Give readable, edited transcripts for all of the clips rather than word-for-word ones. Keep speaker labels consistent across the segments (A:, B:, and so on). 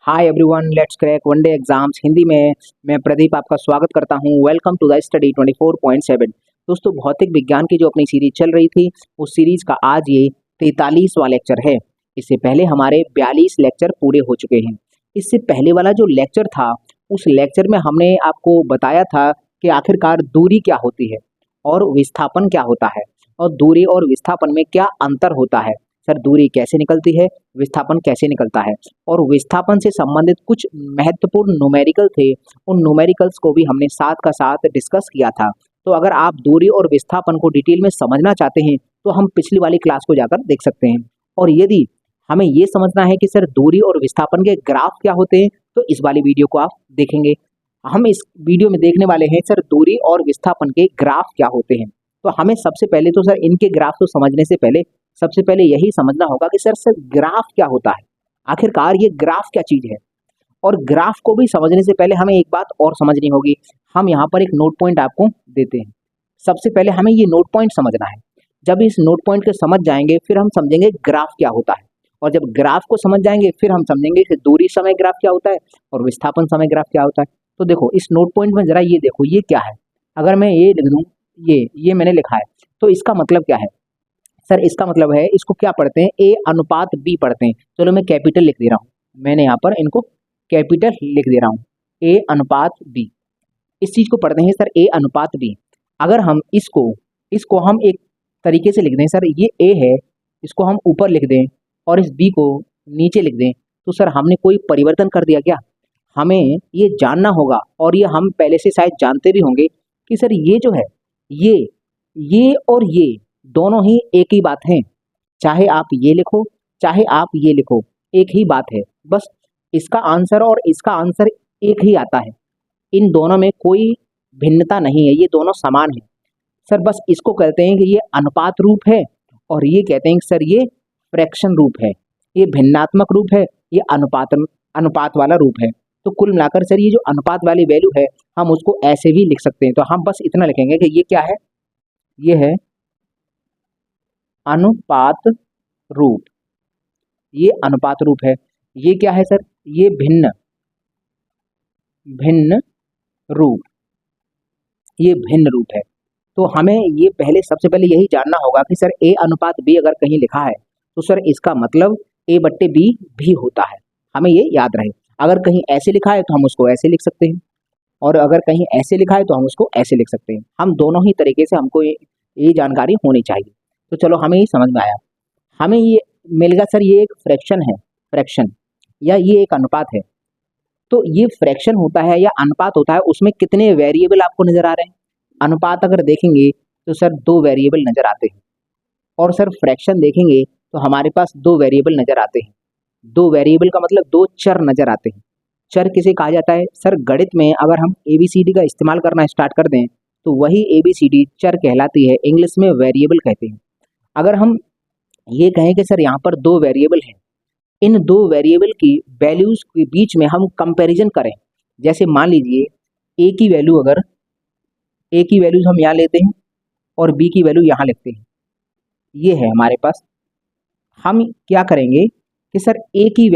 A: Hi everyone, let's crack one day exams Hindi में। मैं प्रदीप आपका स्वागत करता हूं। Welcome to the study 24.7। दोस्तों, भौतिक विज्ञान की जो अपनी सीरीज चल रही थी उस सीरीज का आज ये 43वां लेक्चर है। इससे पहले हमारे 42 लेक्चर पूरे हो चुके हैं। इससे पहले वाला जो लेक्चर था उस लेक्चर में हमने आपको बताया था कि आखिरकार दूरी क्या होती है और विस्थापन क्या होता है, और दूरी और विस्थापन में क्या अंतर होता है। सर, दूरी कैसे निकलती है, विस्थापन कैसे निकलता है, और विस्थापन से संबंधित कुछ महत्वपूर्ण न्यूमेरिकल थे। उन न्यूमेरिकल्स को भी हमने साथ का साथ डिस्कस किया था। तो अगर आप दूरी और विस्थापन को डिटेल में समझना चाहते हैं तो हम पिछली वाली क्लास को जाकर देख सकते हैं। और यदि हमें ये समझना है कि सर दूरी और विस्थापन के ग्राफ क्या होते हैं तो इस वाली वीडियो को आप देखेंगे। हम इस वीडियो में देखने वाले हैं सर दूरी और विस्थापन के ग्राफ क्या होते हैं। तो हमें सबसे पहले तो सर इनके ग्राफ को समझने से पहले सबसे पहले यही समझना होगा कि सर ग्राफ क्या होता है, आखिरकार ये ग्राफ क्या चीज है। और ग्राफ को भी समझने से पहले हमें एक बात और समझनी होगी। हम यहाँ पर एक नोट पॉइंट आपको देते हैं। सबसे पहले हमें ये नोट पॉइंट समझना है। जब इस नोट पॉइंट को समझ जाएंगे फिर हम समझेंगे ग्राफ क्या होता है। और जब ग्राफ को समझ जाएंगे फिर हम समझेंगे कि दूरी समय ग्राफ क्या होता है और विस्थापन समय ग्राफ क्या होता है। तो देखो इस नोट पॉइंट में जरा ये देखो, ये क्या है। अगर मैं ये लिख दूं, ये मैंने लिखा है, तो इसका मतलब क्या है। सर इसका मतलब है, इसको क्या पढ़ते हैं, ए अनुपात बी पढ़ते हैं। चलो मैं कैपिटल लिख दे रहा हूँ, मैंने यहाँ पर इनको कैपिटल लिख दे रहा हूँ, ए अनुपात बी। इस चीज को पढ़ते हैं सर ए अनुपात बी। अगर हम इसको इसको हम एक तरीके से लिख दें, सर ये ए है, इसको हम ऊपर लिख दें और इस बी को नीचे लिख दें, तो सर हमने कोई परिवर्तन कर दिया क्या। हमें ये जानना होगा, और ये हम पहले से शायद जानते भी होंगे कि सर ये जो है, ये ये और ये दोनों ही एक ही बात है। चाहे आप ये लिखो चाहे आप ये लिखो, एक ही बात है। बस इसका आंसर और इसका आंसर एक ही आता है। इन दोनों में कोई भिन्नता नहीं है, ये दोनों समान है। सर बस इसको कहते हैं कि ये अनुपात रूप है, और ये कहते हैं कि सर ये फ्रैक्शन रूप है। ये भिन्नात्मक रूप है, ये अनुपात अनुपात वाला रूप है। तो कुल मिलाकर सर ये जो अनुपात वाली वैल्यू है हम उसको ऐसे भी लिख सकते हैं। तो हम बस इतना लिखेंगे कि ये क्या है, ये है अनुपात रूप। ये अनुपात रूप है। ये क्या है सर, ये भिन्न भिन्न रूप, ये भिन्न रूप है। तो हमें ये पहले सबसे पहले यही जानना होगा कि सर ए अनुपात बी अगर कहीं लिखा है तो सर इसका मतलब ए बट्टे बी भी होता है। हमें ये याद रहे। अगर कहीं ऐसे लिखा है तो हम उसको ऐसे लिख सकते हैं, और अगर कहीं ऐसे लिखा है तो हम उसको ऐसे लिख सकते हैं। हम दोनों ही तरीके से हमको ये जानकारी होनी चाहिए। तो चलो हमें ये समझ में आया। हमें ये मिल गया सर ये एक फ्रैक्शन है, फ्रैक्शन, या ये एक अनुपात है। तो ये फ्रैक्शन होता है या अनुपात होता है, उसमें कितने वेरिएबल आपको नजर आ रहे हैं। अनुपात अगर देखेंगे तो सर 2 वेरिएबल नजर आते हैं, और सर फ्रैक्शन देखेंगे तो हमारे पास 2 वेरिएबल नजर आते हैं। 2 वेरिएबल का मतलब 2 चर नजर आते हैं। चर किसे कहा जाता है सर, गणित में अगर हम एबीसीडी का इस्तेमाल करना स्टार्ट कर दें तो वही एबीसीडी चर कहलाती है, इंग्लिश में वेरिएबल कहते हैं। अगर हम ये कहें कि सर यहाँ पर 2 वेरिएबल हैं, इन 2 वेरिएबल की वैल्यूज के बीच में हम कंपैरिजन करें। जैसे मान लीजिए ए की वैल्यू, अगर ए की वैल्यूज हम यहाँ लेते हैं और बी की वैल्यू यहाँ लिखते हैं, ये है हमारे पास। हम क्या करेंगे कि सर ए की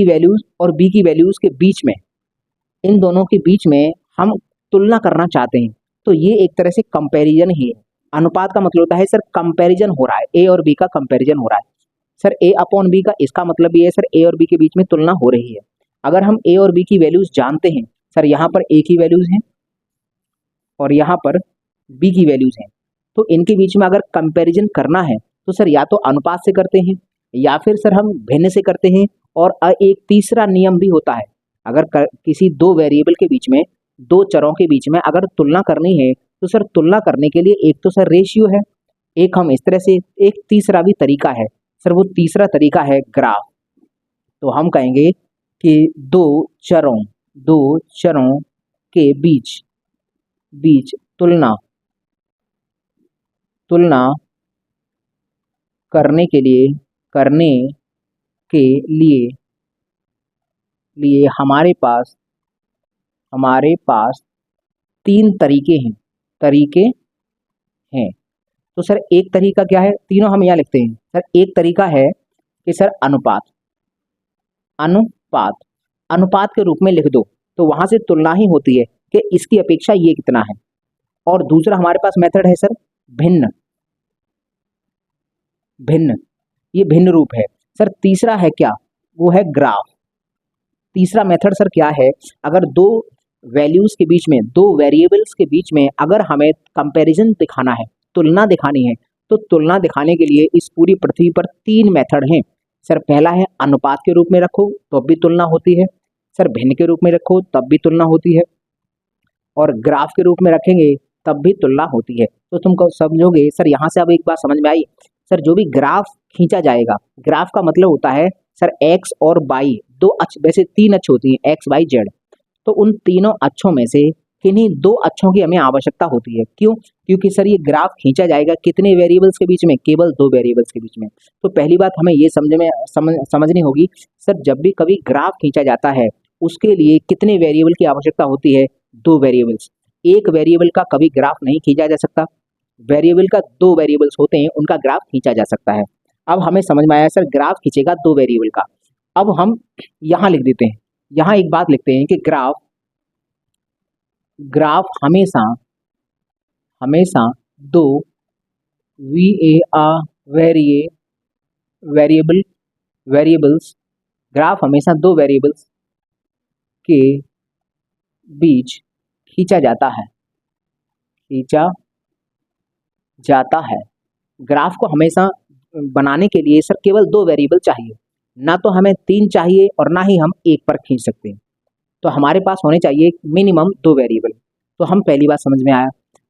A: वैल्यूज और बी की वैल्यूज के बीच में, इन दोनों के बीच में हम तुलना करना चाहते हैं। तो ये एक तरह से कंपैरिजन ही है। अनुपात का मतलब होता है सर कंपैरिजन हो रहा है, ए और बी का कंपैरिजन हो रहा है। सर ए अपॉन बी का इसका मतलब ये है सर ए और बी के बीच में तुलना हो रही है। अगर हम ए और बी की वैल्यूज जानते हैं, सर यहाँ पर ए की वैल्यूज हैं और यहाँ पर बी की वैल्यूज हैं, तो इनके बीच में अगर कंपैरिजन करना है तो सर या तो अनुपात से करते हैं या फिर सर हम भिन्न से करते हैं। और एक तीसरा नियम भी होता है। अगर किसी 2 वेरिएबल के बीच में, 2 चरों के बीच में अगर तुलना करनी है तो सर तुलना करने के लिए एक तो सर रेशियो है, एक हम इस तरह से, एक तीसरा भी तरीका है। सर वो तीसरा तरीका है ग्राफ। तो हम कहेंगे कि दो चरों के बीच बीच तुलना तुलना करने के लिए लिए हमारे पास 3 तरीके हैं। तो सर एक तरीका क्या है, तीनों हम यहाँ लिखते हैं। सर एक तरीका है कि सर अनुपात, अनुपात, अनुपात के रूप में लिख दो, तो वहां से तुलना ही होती है कि इसकी अपेक्षा ये कितना है। और दूसरा हमारे पास मेथड है सर भिन्न, भिन्न, ये भिन्न रूप है। सर तीसरा है क्या, वो है ग्राफ। तीसरा मेथड सर क्या है, अगर दो वैल्यूज के बीच में, दो वेरिएबल्स के बीच में अगर हमें कंपैरिजन दिखाना है, तुलना दिखानी है, तो तुलना दिखाने के लिए इस पूरी पृथ्वी पर तीन मेथड हैं। सर पहला है अनुपात के रूप में रखो तो भी तुलना होती है, सर भिन्न के रूप में रखो तब भी तुलना होती है, और ग्राफ के रूप में रखेंगे तब भी तुलना होती है। तो तुमको समझोगे सर, यहाँ से अब एक बात समझ में आई। सर जो भी ग्राफ खींचा जाएगा, ग्राफ का मतलब होता है सर एक्स और वाई, दो अक्ष, वैसे तीन अक्ष होती हैं एक्स वाई जेड, तो उन तीनों अक्षों में से किन्हीं दो अक्षों की हमें आवश्यकता होती है। क्यों? क्योंकि सर ये ग्राफ खींचा जाएगा कितने वेरिएबल्स के बीच में, केवल दो वेरिएबल्स के बीच में। तो पहली बात हमें ये समझनी होगी, सर जब भी कभी ग्राफ खींचा जाता है उसके लिए कितने वेरिएबल की आवश्यकता होती है, दो वेरिएबल्स। एक वेरिएबल का कभी ग्राफ नहीं खींचा जा सकता, वेरिएबल का दो वेरिएबल्स होते हैं उनका ग्राफ खींचा जा सकता है। अब हमें समझ में आया सर ग्राफ खींचेगा दो वेरिएबल का। अब हम यहाँ लिख देते हैं, यहाँ एक बात लिखते हैं कि ग्राफ, ग्राफ हमेशा, हमेशा दो वेरिएबल्स, ग्राफ हमेशा दो वेरिएबल्स के बीच खींचा जाता है, खींचा जाता है। ग्राफ को हमेशा बनाने के लिए सर केवल दो वेरिएबल चाहिए, ना तो हमें तीन चाहिए और ना ही हम एक पर खींच सकते हैं। तो हमारे पास होने चाहिए मिनिमम दो वेरिएबल। तो हम पहली बात समझ में आया।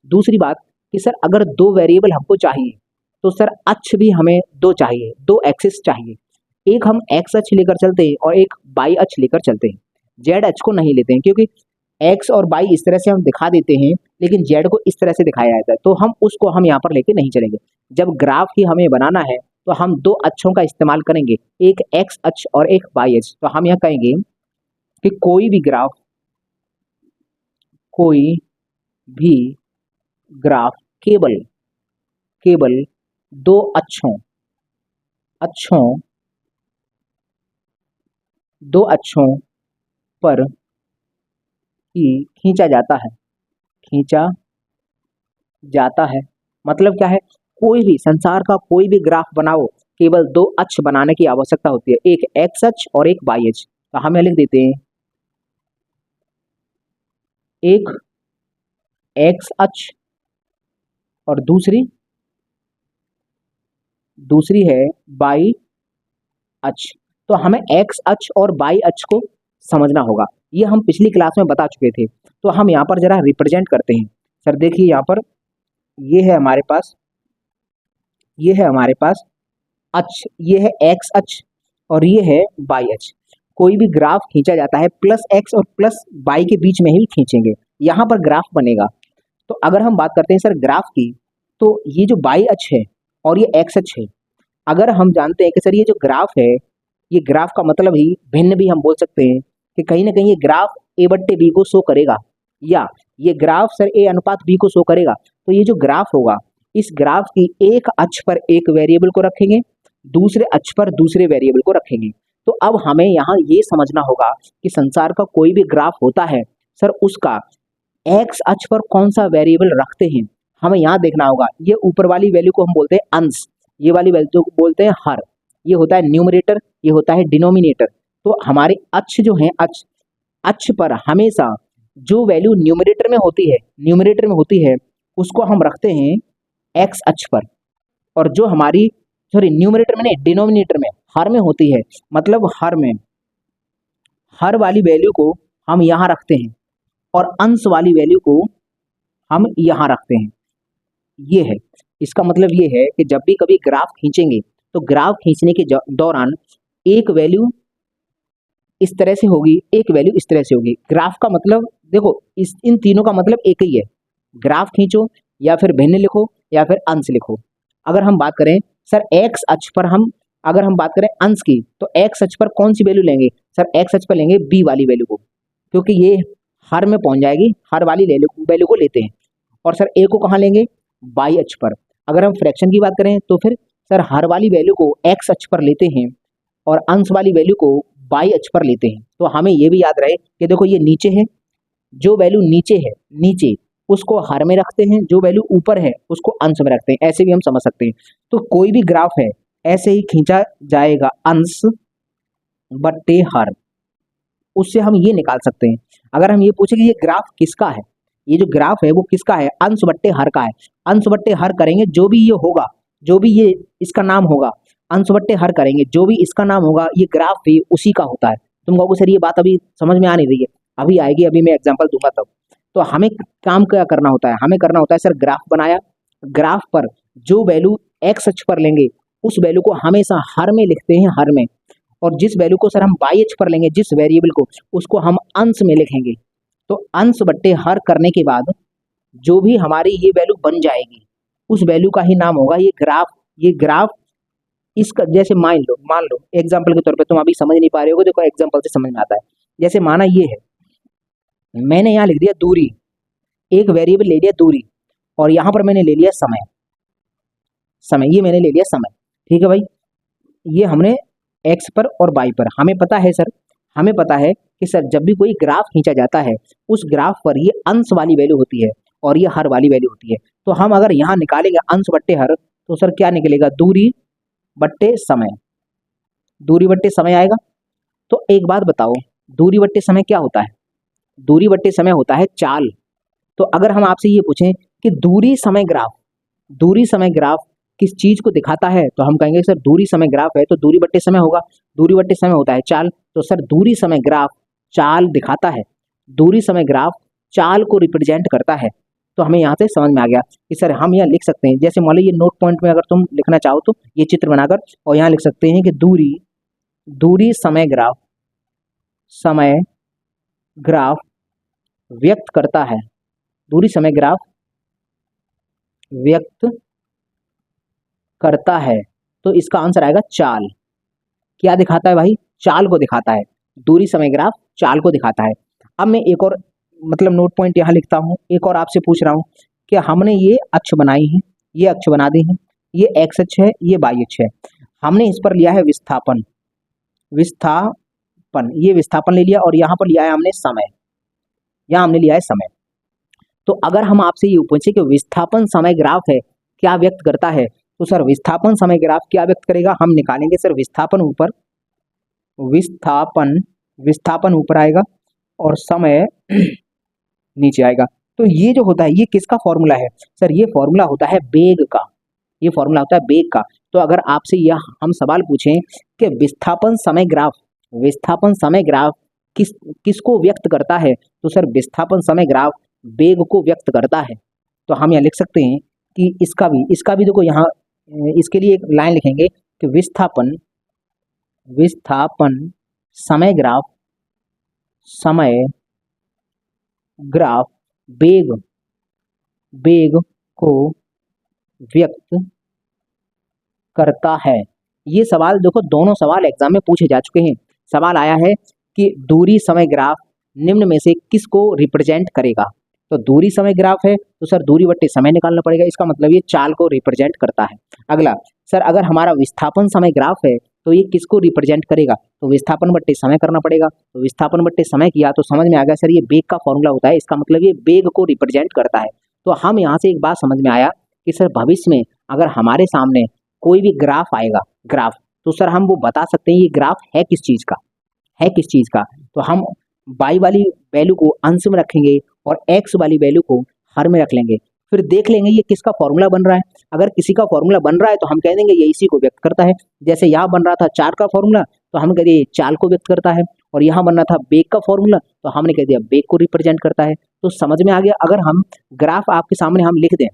A: दूसरी बात कि सर अगर दो वेरिएबल हमको चाहिए तो सर अक्ष भी हमें दो चाहिए, दो एक्सिस चाहिए। एक हम एक्स अक्ष लेकर चलते हैं और एक वाई अक्ष लेकर चलते हैं, जेड अक्ष को नहीं लेते हैं, क्योंकि एक्स और वाई इस तरह से हम दिखा देते हैं लेकिन जेड को इस तरह से दिखाया जाता है, तो हम यहाँ पर लेके नहीं चलेंगे। जब ग्राफ ही हमें बनाना है तो हम दो अक्षों का इस्तेमाल करेंगे, एक एक्स अक्ष और एक वाई अक्ष। तो हम यहाँ कहेंगे कि कोई भी ग्राफ केवल दो अक्षों पर ही खींचा जाता है। मतलब क्या है, कोई भी संसार का कोई भी ग्राफ बनाओ केवल दो अक्ष बनाने की आवश्यकता होती है, एक एक्स अक्ष और एक वाई अक्ष। तो हम लिख देते हैं एक एक्स अक्ष और दूसरी है वाई अक्ष। तो हमें एक्स अक्ष और वाई अक्ष को समझना होगा, ये हम पिछली क्लास में बता चुके थे। तो हम यहाँ पर जरा रिप्रेजेंट करते हैं। सर देखिए यहाँ पर ये है हमारे पास अक्ष, ये है एक्स अक्ष और ये है वाई अक्ष। कोई भी ग्राफ खींचा जाता है प्लस एक्स और प्लस वाई के बीच में ही खींचेंगे, यहाँ पर ग्राफ बनेगा। तो अगर हम बात करते हैं सर ग्राफ की, तो ये जो वाई अक्ष है और ये एक्स अक्ष है, अगर हम जानते हैं कि सर ये जो ग्राफ है, ये ग्राफ का मतलब ही भिन्न भी हम बोल सकते हैं कि कहीं ना कहीं ये ग्राफ ए बट्टे बी को शो करेगा, या ये ग्राफ सर ए अनुपात बी को शो करेगा। तो ये जो ग्राफ होगा, इस ग्राफ की एक अक्ष पर एक वेरिएबल को रखेंगे, दूसरे अक्ष पर दूसरे वेरिएबल को रखेंगे। तो अब हमें यहाँ ये समझना होगा कि संसार का कोई भी ग्राफ होता है सर, उसका एक्स अक्ष पर कौन सा वेरिएबल रखते हैं, हमें यहाँ देखना होगा। ये ऊपर वाली वैल्यू को हम बोलते हैं अंश, ये वाली वैल्यू को बोलते हैं हर, ये होता है न्यूमरेटर, ये होता है डिनोमिनेटर। तो हमारे अक्ष जो है, अक्ष पर हमेशा जो वैल्यू न्यूमरेटर में होती है उसको हम रखते हैं एक्स अक्ष पर, और जो हमारी न्यूमरेटर में नहीं, डिनोमिनेटर में, हर में होती है, मतलब हर वाली वैल्यू को हम यहाँ रखते हैं और अंश वाली वैल्यू को हम यहाँ रखते हैं। ये है, इसका मतलब ये है कि जब भी कभी ग्राफ खींचेंगे तो ग्राफ खींचने के दौरान एक वैल्यू इस तरह से होगी, एक वैल्यू इस तरह से होगी। ग्राफ का मतलब देखो, इन तीनों का मतलब एक ही है, ग्राफ खींचो या फिर भिन्न लिखो या फिर अंश लिखो। अगर हम बात करें सर एक्स अक्ष पर, अगर हम बात करें अंश की, तो एक्स अक्ष पर कौन सी वैल्यू लेंगे सर, एक्स अक्ष पर लेंगे बी वाली वैल्यू को, क्योंकि ये हर में पहुंच जाएगी, हर वाली वैल्यू को लेते हैं। और सर ए को कहाँ लेंगे, वाई अक्ष पर। अगर हम फ्रैक्शन की बात करें तो फिर सर हर वाली वैल्यू को एक्स अक्ष पर लेते हैं और अंश वाली वैल्यू को बाई अक्ष पर लेते हैं। तो हमें ये भी याद रहे कि देखो ये नीचे है, जो वैल्यू नीचे है नीचे उसको हर में रखते हैं, जो वैल्यू ऊपर है उसको अंश में रखते हैं, ऐसे भी हम समझ सकते हैं। तो कोई भी ग्राफ है ऐसे ही खींचा जाएगा अंश बट्टे हर, उससे हम ये निकाल सकते हैं। अगर हम ये पूछे कि ये ग्राफ किसका है, ये जो ग्राफ है वो किसका है, अंश बट्टे हर का है। अंश बट्टे हर करेंगे, जो भी ये होगा, जो भी ये इसका नाम होगा, अंश बट्टे हर करेंगे, जो भी इसका नाम होगा ये ग्राफ भी उसी का होता है। तुम कहोगे सर ये बात अभी समझ में आ नहीं रही है, अभी आएगी, अभी मैं एग्जाम्पल दूंगा तब। तो हमें काम क्या करना होता है, हमें करना होता है सर ग्राफ बनाया, ग्राफ पर जो वैल्यू एक्स अक्ष पर लेंगे उस वैल्यू को हमेशा हर में लिखते हैं, हर में। और जिस वैल्यू को सर हम वाई अक्ष पर लेंगे, जिस वेरिएबल को, उसको हम अंश में लिखेंगे। तो अंश बट्टे हर करने के बाद जो भी हमारी ये वैल्यू बन जाएगी उस वैल्यू का ही नाम होगा ये ग्राफ। ये ग्राफ इसका जैसे मान लो एग्जाम्पल के तौर पे, तुम अभी समझ नहीं पा रहे हो, देखो एग्जाम्पल से समझ में आता है। जैसे माना ये है, मैंने यहाँ लिख दिया दूरी, एक वेरिएबल ले लिया दूरी, और यहाँ पर मैंने ले लिया समय, ये मैंने ले लिया समय। ठीक है भाई, ये हमने एक्स पर और वाई पर। हमें पता है सर, हमें पता है कि सर जब भी कोई ग्राफ खींचा जाता है उस ग्राफ पर ये अंश वाली वैल्यू होती है और ये हर वाली वैल्यू होती है। तो हम अगर यहाँ निकालेंगे अंश बट्टे हर, तो सर क्या निकलेगा, दूरी बट्टे समय, दूरी बट्टे समय आएगा। तो एक बात बताओ, दूरी बट्टे समय क्या होता है, दूरी बट्टे समय होता है चाल। तो अगर हम आपसे ये पूछें कि दूरी समय ग्राफ किस चीज को दिखाता है, तो हम कहेंगे सर दूरी समय ग्राफ है तो दूरी बट्टे समय होगा, दूरी बट्टे समय होता है चाल। तो सर दूरी समय ग्राफ चाल दिखाता है, दूरी समय ग्राफ चाल को रिप्रेजेंट करता है। तो हमें यहाँ से समझ में आ गया कि सर हम यहाँ लिख सकते हैं, जैसे मान लो ये नोट पॉइंट में अगर तुम लिखना चाहो तो ये चित्र बनाकर, और यहाँ लिख सकते हैं कि दूरी समय ग्राफ व्यक्त करता है, दूरी समय ग्राफ व्यक्त करता है। तो इसका आंसर आएगा चाल। क्या दिखाता है भाई, चाल को दिखाता है, दूरी समय ग्राफ चाल को दिखाता है। अब मैं एक और मतलब नोट पॉइंट यहाँ लिखता हूँ, एक और आपसे पूछ रहा हूँ कि हमने ये अक्ष बनाई है, ये अक्ष बना दी है, ये एक्स अक्ष है, ये वाई अक्ष है, हमने इस पर लिया है विस्थापन, ये विस्थापन ले लिया, और यहाँ पर लिया है हमने समय, यहाँ हमने लिया है समय। तो अगर हम आपसे ये पूछे कि विस्थापन समय ग्राफ है क्या व्यक्त करता है, तो सर विस्थापन समय ग्राफ क्या व्यक्त करेगा, हम निकालेंगे सर विस्थापन ऊपर आएगा और समय नीचे आएगा। तो ये जो होता है ये किसका फॉर्मूला है, सर ये फॉर्मूला होता है वेग का, ये फॉर्मूला होता है वेग का। तो अगर आपसे यह हम सवाल पूछें कि विस्थापन समय ग्राफ किसको व्यक्त करता है, तो सर विस्थापन समय ग्राफ वेग को व्यक्त करता है। तो हम यहाँ लिख सकते हैं कि इसका भी देखो, यहाँ इसके लिए एक लाइन लिखेंगे कि विस्थापन समय ग्राफ वेग को व्यक्त करता है। ये सवाल देखो, दोनों सवाल एग्जाम में पूछे जा चुके हैं। सवाल आया है कि दूरी समय ग्राफ निम्न में से किसको रिप्रेजेंट करेगा, तो दूरी समय ग्राफ है तो सर दूरी बट्टे समय निकालना पड़ेगा, इसका मतलब ये चाल को रिप्रेजेंट करता है। अगला सर अगर हमारा विस्थापन समय ग्राफ है तो ये किसको रिप्रेजेंट करेगा, तो विस्थापन बट्टे समय करना पड़ेगा। तो विस्थापन बट्टे समय किया तो समझ में आ गया सर ये वेग का फॉर्मूला होता है, इसका मतलब ये वेग को रिप्रेजेंट करता है। तो हम यहाँ से एक बात समझ में आया कि सर भविष्य में अगर हमारे सामने कोई भी ग्राफ आएगा, तो सर हम वो बता सकते हैं ये ग्राफ है किस चीज का। तो हम वाई वाली वैल्यू को अंश में रखेंगे और एक्स वाली वैल्यू को हर में रख लेंगे, फिर देख लेंगे ये किसका फॉर्मूला बन रहा है। अगर किसी का फॉर्मूला बन रहा है तो हम कह देंगे ये इसी को व्यक्त करता है। जैसे यहाँ बन रहा था चार का फॉर्मूला तो हम कह दिए चाल को व्यक्त करता है, और यहाँ बन रहा था वेग का फॉर्मूला तो हमने कह दिया वेग को रिप्रेजेंट करता है। तो समझ में आ गया। अगर हम ग्राफ आपके सामने हम लिख दें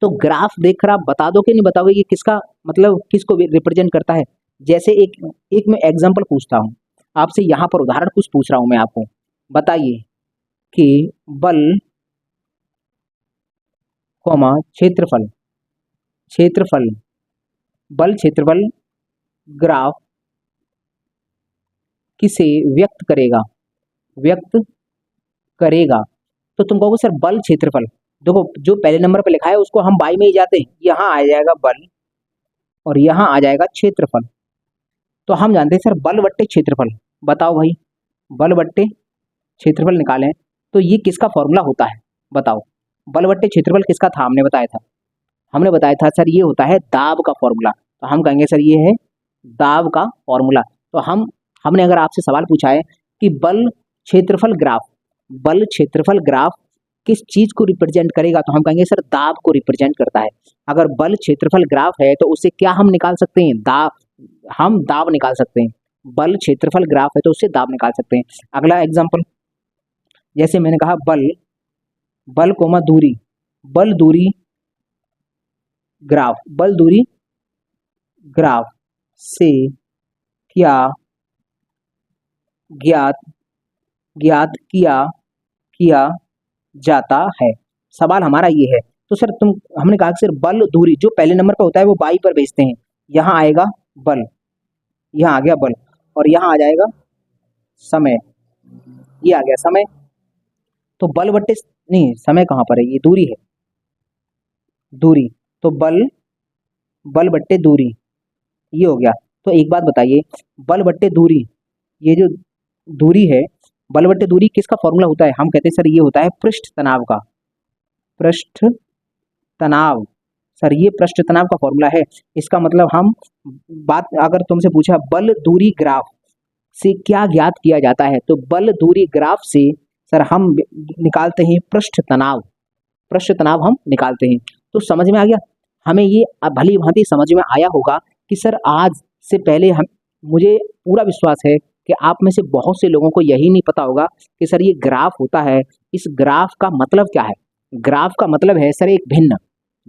A: तो ग्राफ देखकर आप बता दो कि नहीं बताओगे कि किसका मतलब किसको रिप्रेजेंट करता है। जैसे एक मैं एग्जाम्पल पूछता हूँ आपसे, यहाँ पर उदाहरण कुछ पूछ रहा हूँ मैं आपको, बताइए कि बल क्षेत्रफल ग्राफ किसे व्यक्त करेगा। तो तुम कहोगे सर बल क्षेत्रफल, देखो जो पहले नंबर पे लिखा है उसको हम बाई में ही जाते हैं, यहाँ आ जाएगा बल और यहाँ आ जाएगा क्षेत्रफल। तो हम जानते हैं सर बल बट्टे क्षेत्रफल। बताओ भाई, बल बट्टे क्षेत्रफल निकालें तो ये किसका फॉर्मूला होता है? बताओ, बल बट्टे क्षेत्रफल किसका था? हमने बताया था सर ये होता है दाब का फॉर्मूला। तो हम कहेंगे सर ये है दाब का फॉर्मूला। तो हमने अगर आपसे सवाल पूछा है कि बल क्षेत्रफल ग्राफ किस चीज को रिप्रेजेंट करेगा, तो हम कहेंगे सर दाब को रिप्रेजेंट करता है। अगर बल क्षेत्रफल ग्राफ है तो उससे क्या हम निकाल सकते हैं? हम दाब निकाल सकते हैं। बल क्षेत्रफल ग्राफ है तो उससे दाब निकाल सकते हैं। अगला एग्जांपल, जैसे मैंने कहा बल कोमा दूरी, बल दूरी ग्राफ से क्या ज्ञात किया जाता है। सवाल हमारा ये है। तो सर हमने कहा कि सर बल दूरी जो पहले नंबर पर होता है वो बाई पर भेजते हैं। यहाँ आएगा बल, यहाँ आ गया बल, और यहाँ आ जाएगा समय, ये आ गया समय। तो बल बट्टे नहीं, समय कहाँ पर है? ये दूरी है, दूरी। तो बल बट्टे दूरी ये हो गया। तो एक बात बताइए, बल बट्टे दूरी, ये जो दूरी है, बल बट्टे दूरी किसका फॉर्मूला होता है? हम कहते हैं सर ये होता है पृष्ठ तनाव का। पृष्ठ तनाव, सर ये पृष्ठ तनाव का फॉर्मूला है। इसका मतलब हम बात अगर तुमसे पूछा बल दूरी ग्राफ से क्या ज्ञात किया जाता है, तो बल दूरी ग्राफ से सर हम निकालते हैं पृष्ठ तनाव हम निकालते हैं। तो समझ में आ गया? हमें ये भली भांति समझ में आया होगा कि सर आज से पहले मुझे पूरा विश्वास है कि आप में से बहुत से लोगों को यही नहीं पता होगा कि सर ये ग्राफ होता है। इस ग्राफ का मतलब क्या है? ग्राफ का मतलब है सर एक भिन्न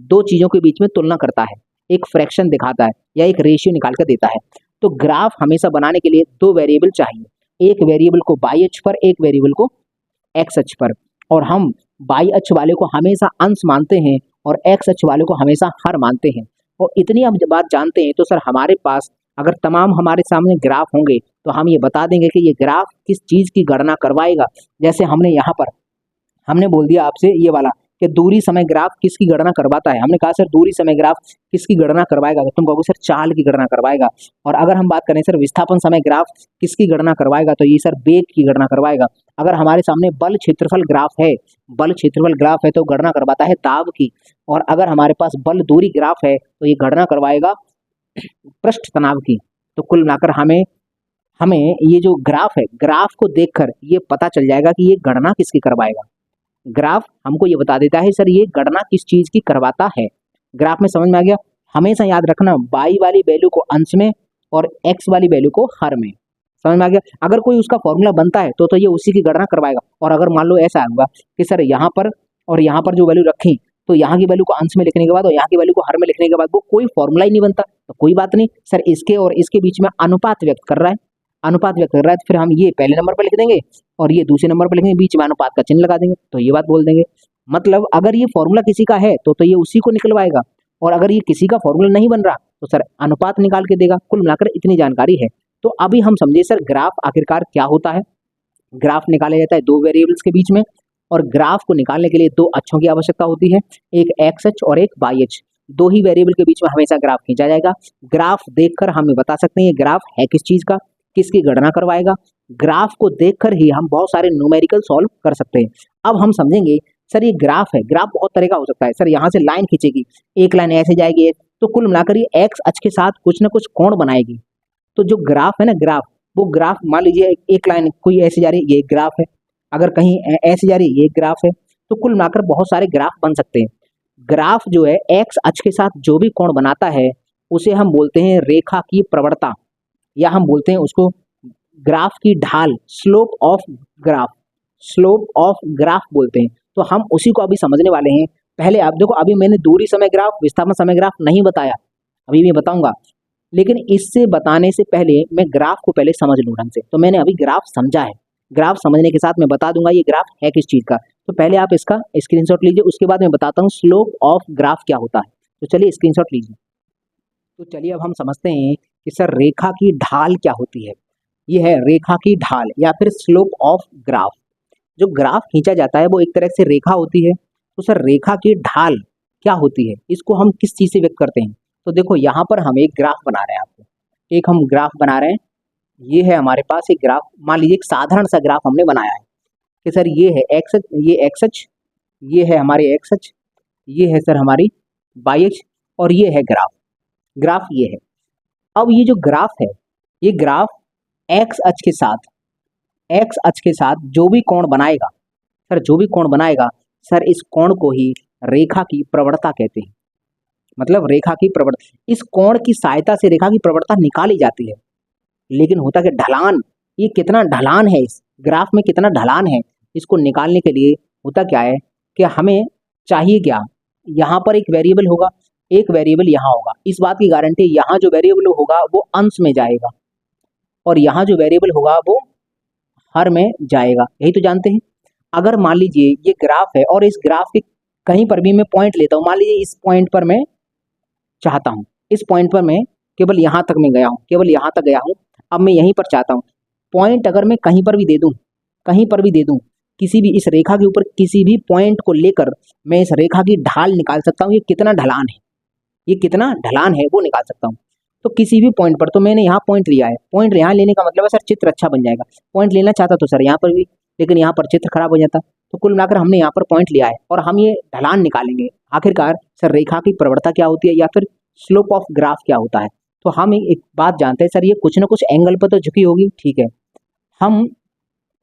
A: दो चीजों के बीच में तुलना करता है, एक फ्रैक्शन दिखाता है या एक रेशियो निकाल कर देता है। तो ग्राफ हमेशा बनाने के लिए दो वेरिएबल चाहिए, एक वेरिएबल को वाई अक्ष पर, एक वेरिएबल को एक्स अक्ष पर। और हम वाई अक्ष वाले को हमेशा अंश मानते हैं और एक्स अक्ष वाले को हमेशा हर मानते हैं। और इतनी हम बात जानते हैं तो सर हमारे पास अगर तमाम हमारे सामने ग्राफ होंगे तो हम ये बता देंगे कि ये ग्राफ किस चीज की गणना करवाएगा। जैसे हमने यहाँ पर हमने बोल दिया आपसे ये वाला कि दूरी समय ग्राफ किसकी गणना करवाता है। हमने कहा सर दूरी समय ग्राफ किसकी गणना करवाएगा, तो तुम कहोगे सर चाल की गणना करवाएगा। और अगर हम बात करें सर विस्थापन समय ग्राफ किसकी गणना करवाएगा, तो ये सर वेग की गणना करवाएगा। अगर हमारे सामने बल क्षेत्रफल ग्राफ है तो गणना करवाता है दाब की। और अगर हमारे पास बल दूरी ग्राफ है तो ये गणना करवाएगा पृष्ठ तनाव की। तो कुल मिलाकर हमें ये जो ग्राफ है, ग्राफ को देखकर ये पता चल जाएगा कि ये गणना किसकी करवाएगा। ग्राफ हमको ये बता देता है सर ये गणना किस चीज की करवाता है। ग्राफ में समझ में आ गया? हमेशा याद रखना वाई वाली वैल्यू को अंश में और एक्स वाली वैल्यू को हर में। समझ में आ गया? अगर कोई उसका फॉर्मूला बनता है तो ये उसी की गणना करवाएगा। और अगर मान लो ऐसा होगा कि सर यहाँ पर और यहाँ पर जो वैल्यू रखी, तो यहाँ की वैल्यू को अंश में लिखने के बाद और यहाँ की वैल्यू को हर में लिखने के बाद वो कोई फॉर्मूला ही नहीं बनता, तो कोई बात नहीं सर, इसके और इसके बीच में अनुपात व्यक्त कर रहा है, तो फिर हम ये पहले नंबर पर लिख देंगे और ये दूसरे नंबर पर लिखेंगे, बीच में अनुपात का चिन्ह लगा देंगे, तो ये बात बोल देंगे। मतलब अगर ये फॉर्मूला किसी का है तो ये उसी को निकलवाएगा, और अगर ये किसी का फॉर्मूला नहीं बन रहा तो सर अनुपात निकाल के देगा। कुल मिलाकर इतनी जानकारी है। तो अभी हम समझे सर ग्राफ आखिरकार क्या होता है। ग्राफ निकाला जाता है दो वेरिएबल्स के बीच में, और ग्राफ को निकालने के लिए दो अक्षों की आवश्यकता होती है, एक एक्स अक्ष और एक वाई अक्ष। दो ही वेरिएबल के बीच में हमेशा ग्राफ खींचा जाएगा। ग्राफ देखकर हम बता सकते हैं ये ग्राफ है किस चीज का, किसकी गणना करवाएगा। ग्राफ को देखकर ही हम बहुत सारे न्यूमेरिकल सॉल्व कर सकते हैं। अब हम समझेंगे सर ये ग्राफ है, ग्राफ बहुत तरह का हो सकता है। सर यहाँ से लाइन खींचेगी, एक लाइन ऐसे जाएगी, तो कुल मिलाकर ये एक्स अक्ष के साथ कुछ ना कुछ कोण बनाएगी। तो जो ग्राफ है ना, वो ग्राफ मान लीजिए एक लाइन कोई ऐसे जा रही है, ये ग्राफ है। अगर कहीं ऐसे जा रही है, ये ग्राफ है। तो कुल मिलाकर बहुत सारे ग्राफ बन सकते हैं। ग्राफ जो है एक्स अक्ष के साथ जो भी कोण बनाता है उसे हम बोलते हैं रेखा की प्रवणता, या हम बोलते हैं उसको ग्राफ की ढाल, स्लोप ऑफ ग्राफ बोलते हैं। तो हम उसी को अभी समझने वाले हैं। पहले आप देखो, अभी मैंने दूरी समय ग्राफ, विस्थापन समय ग्राफ नहीं बताया, अभी मैं बताऊंगा, लेकिन इससे बताने से पहले मैं ग्राफ को पहले समझ लूं ढंग से। तो मैंने अभी ग्राफ समझा है, ग्राफ समझने के साथ मैं बता दूंगा ये ग्राफ है किस चीज का। तो पहले आप इसका स्क्रीनशॉट लीजिए, उसके बाद मैं बताता हूँ स्लोप ऑफ ग्राफ क्या होता है। तो चलिए स्क्रीनशॉट लीजिए। तो चलिए अब हम समझते हैं कि सर रेखा की ढाल क्या होती है। ये है रेखा की ढाल या फिर स्लोप ऑफ ग्राफ। जो ग्राफ खींचा जाता है वो एक तरह से रेखा होती है। तो सर रेखा की ढाल क्या होती है, इसको हम किस चीज से व्यक्त करते हैं। तो देखो यहाँ पर हम एक ग्राफ बना रहे हैं आपको, एक हम ग्राफ बना रहे हैं। ये है हमारे पास एक ग्राफ, मान लीजिए एक साधारण सा ग्राफ हमने बनाया है कि सर ये है एक्स, ये एक्स अक्ष, ये है हमारी एक्स अक्ष, ये है सर हमारी वाई अक्ष, और ये है ग्राफ। ग्राफ ये है। अब ये जो ग्राफ है, ये ग्राफ एक्स अक्ष के साथ, एक्स अक्ष के साथ जो भी कोण बनाएगा सर, जो भी कोण बनाएगा सर, इस कोण को ही रेखा की प्रवणता कहते हैं। मतलब रेखा की प्रवणता, इस कोण की सहायता से रेखा की प्रवणता निकाली जाती है। लेकिन होता क्या, ढलान, ये कितना ढलान है, इस ग्राफ में कितना ढलान है, इसको निकालने के लिए होता क्या है कि हमें चाहिए क्या, यहाँ पर एक वेरिएबल होगा, एक वेरिएबल यहाँ होगा। इस बात की गारंटी, यहाँ जो वेरिएबल होगा वो अंश में जाएगा और यहाँ जो वेरिएबल होगा वो हर में जाएगा, यही तो जानते हैं। अगर मान लीजिए ये ग्राफ है और इस ग्राफ के कहीं पर भी मैं पॉइंट लेता हूँ, मान लीजिए इस पॉइंट पर मैं चाहता हूँ, इस पॉइंट पर मैं केवल यहाँ तक मैं गया हूँ, केवल यहाँ तक गया हूँ, अब मैं यहीं पर चाहता हूँ। पॉइंट अगर मैं कहीं पर भी दे दूँ, कहीं पर भी दे दूँ, किसी भी इस रेखा के ऊपर किसी भी पॉइंट को लेकर मैं इस रेखा की ढाल निकाल सकता हूँ, ये कितना ढलान है, ये कितना ढलान है वो निकाल सकता हूँ। तो किसी भी पॉइंट पर, तो मैंने यहाँ पॉइंट लिया है, पॉइंट यहाँ लेने का मतलब है सर चित्र अच्छा बन जाएगा। पॉइंट लेना चाहता तो सर यहाँ पर भी, लेकिन यहाँ पर चित्र खराब हो जाता। तो कुल मिलाकर हमने यहाँ पर पॉइंट लिया है और हम ये ढलान निकालेंगे। आखिरकार सर रेखा की प्रवणता क्या होती है या फिर स्लोप ऑफ ग्राफ क्या होता है। तो हम एक बात जानते हैं सर, ये कुछ ना कुछ एंगल पर तो झुकी होगी, ठीक है। हम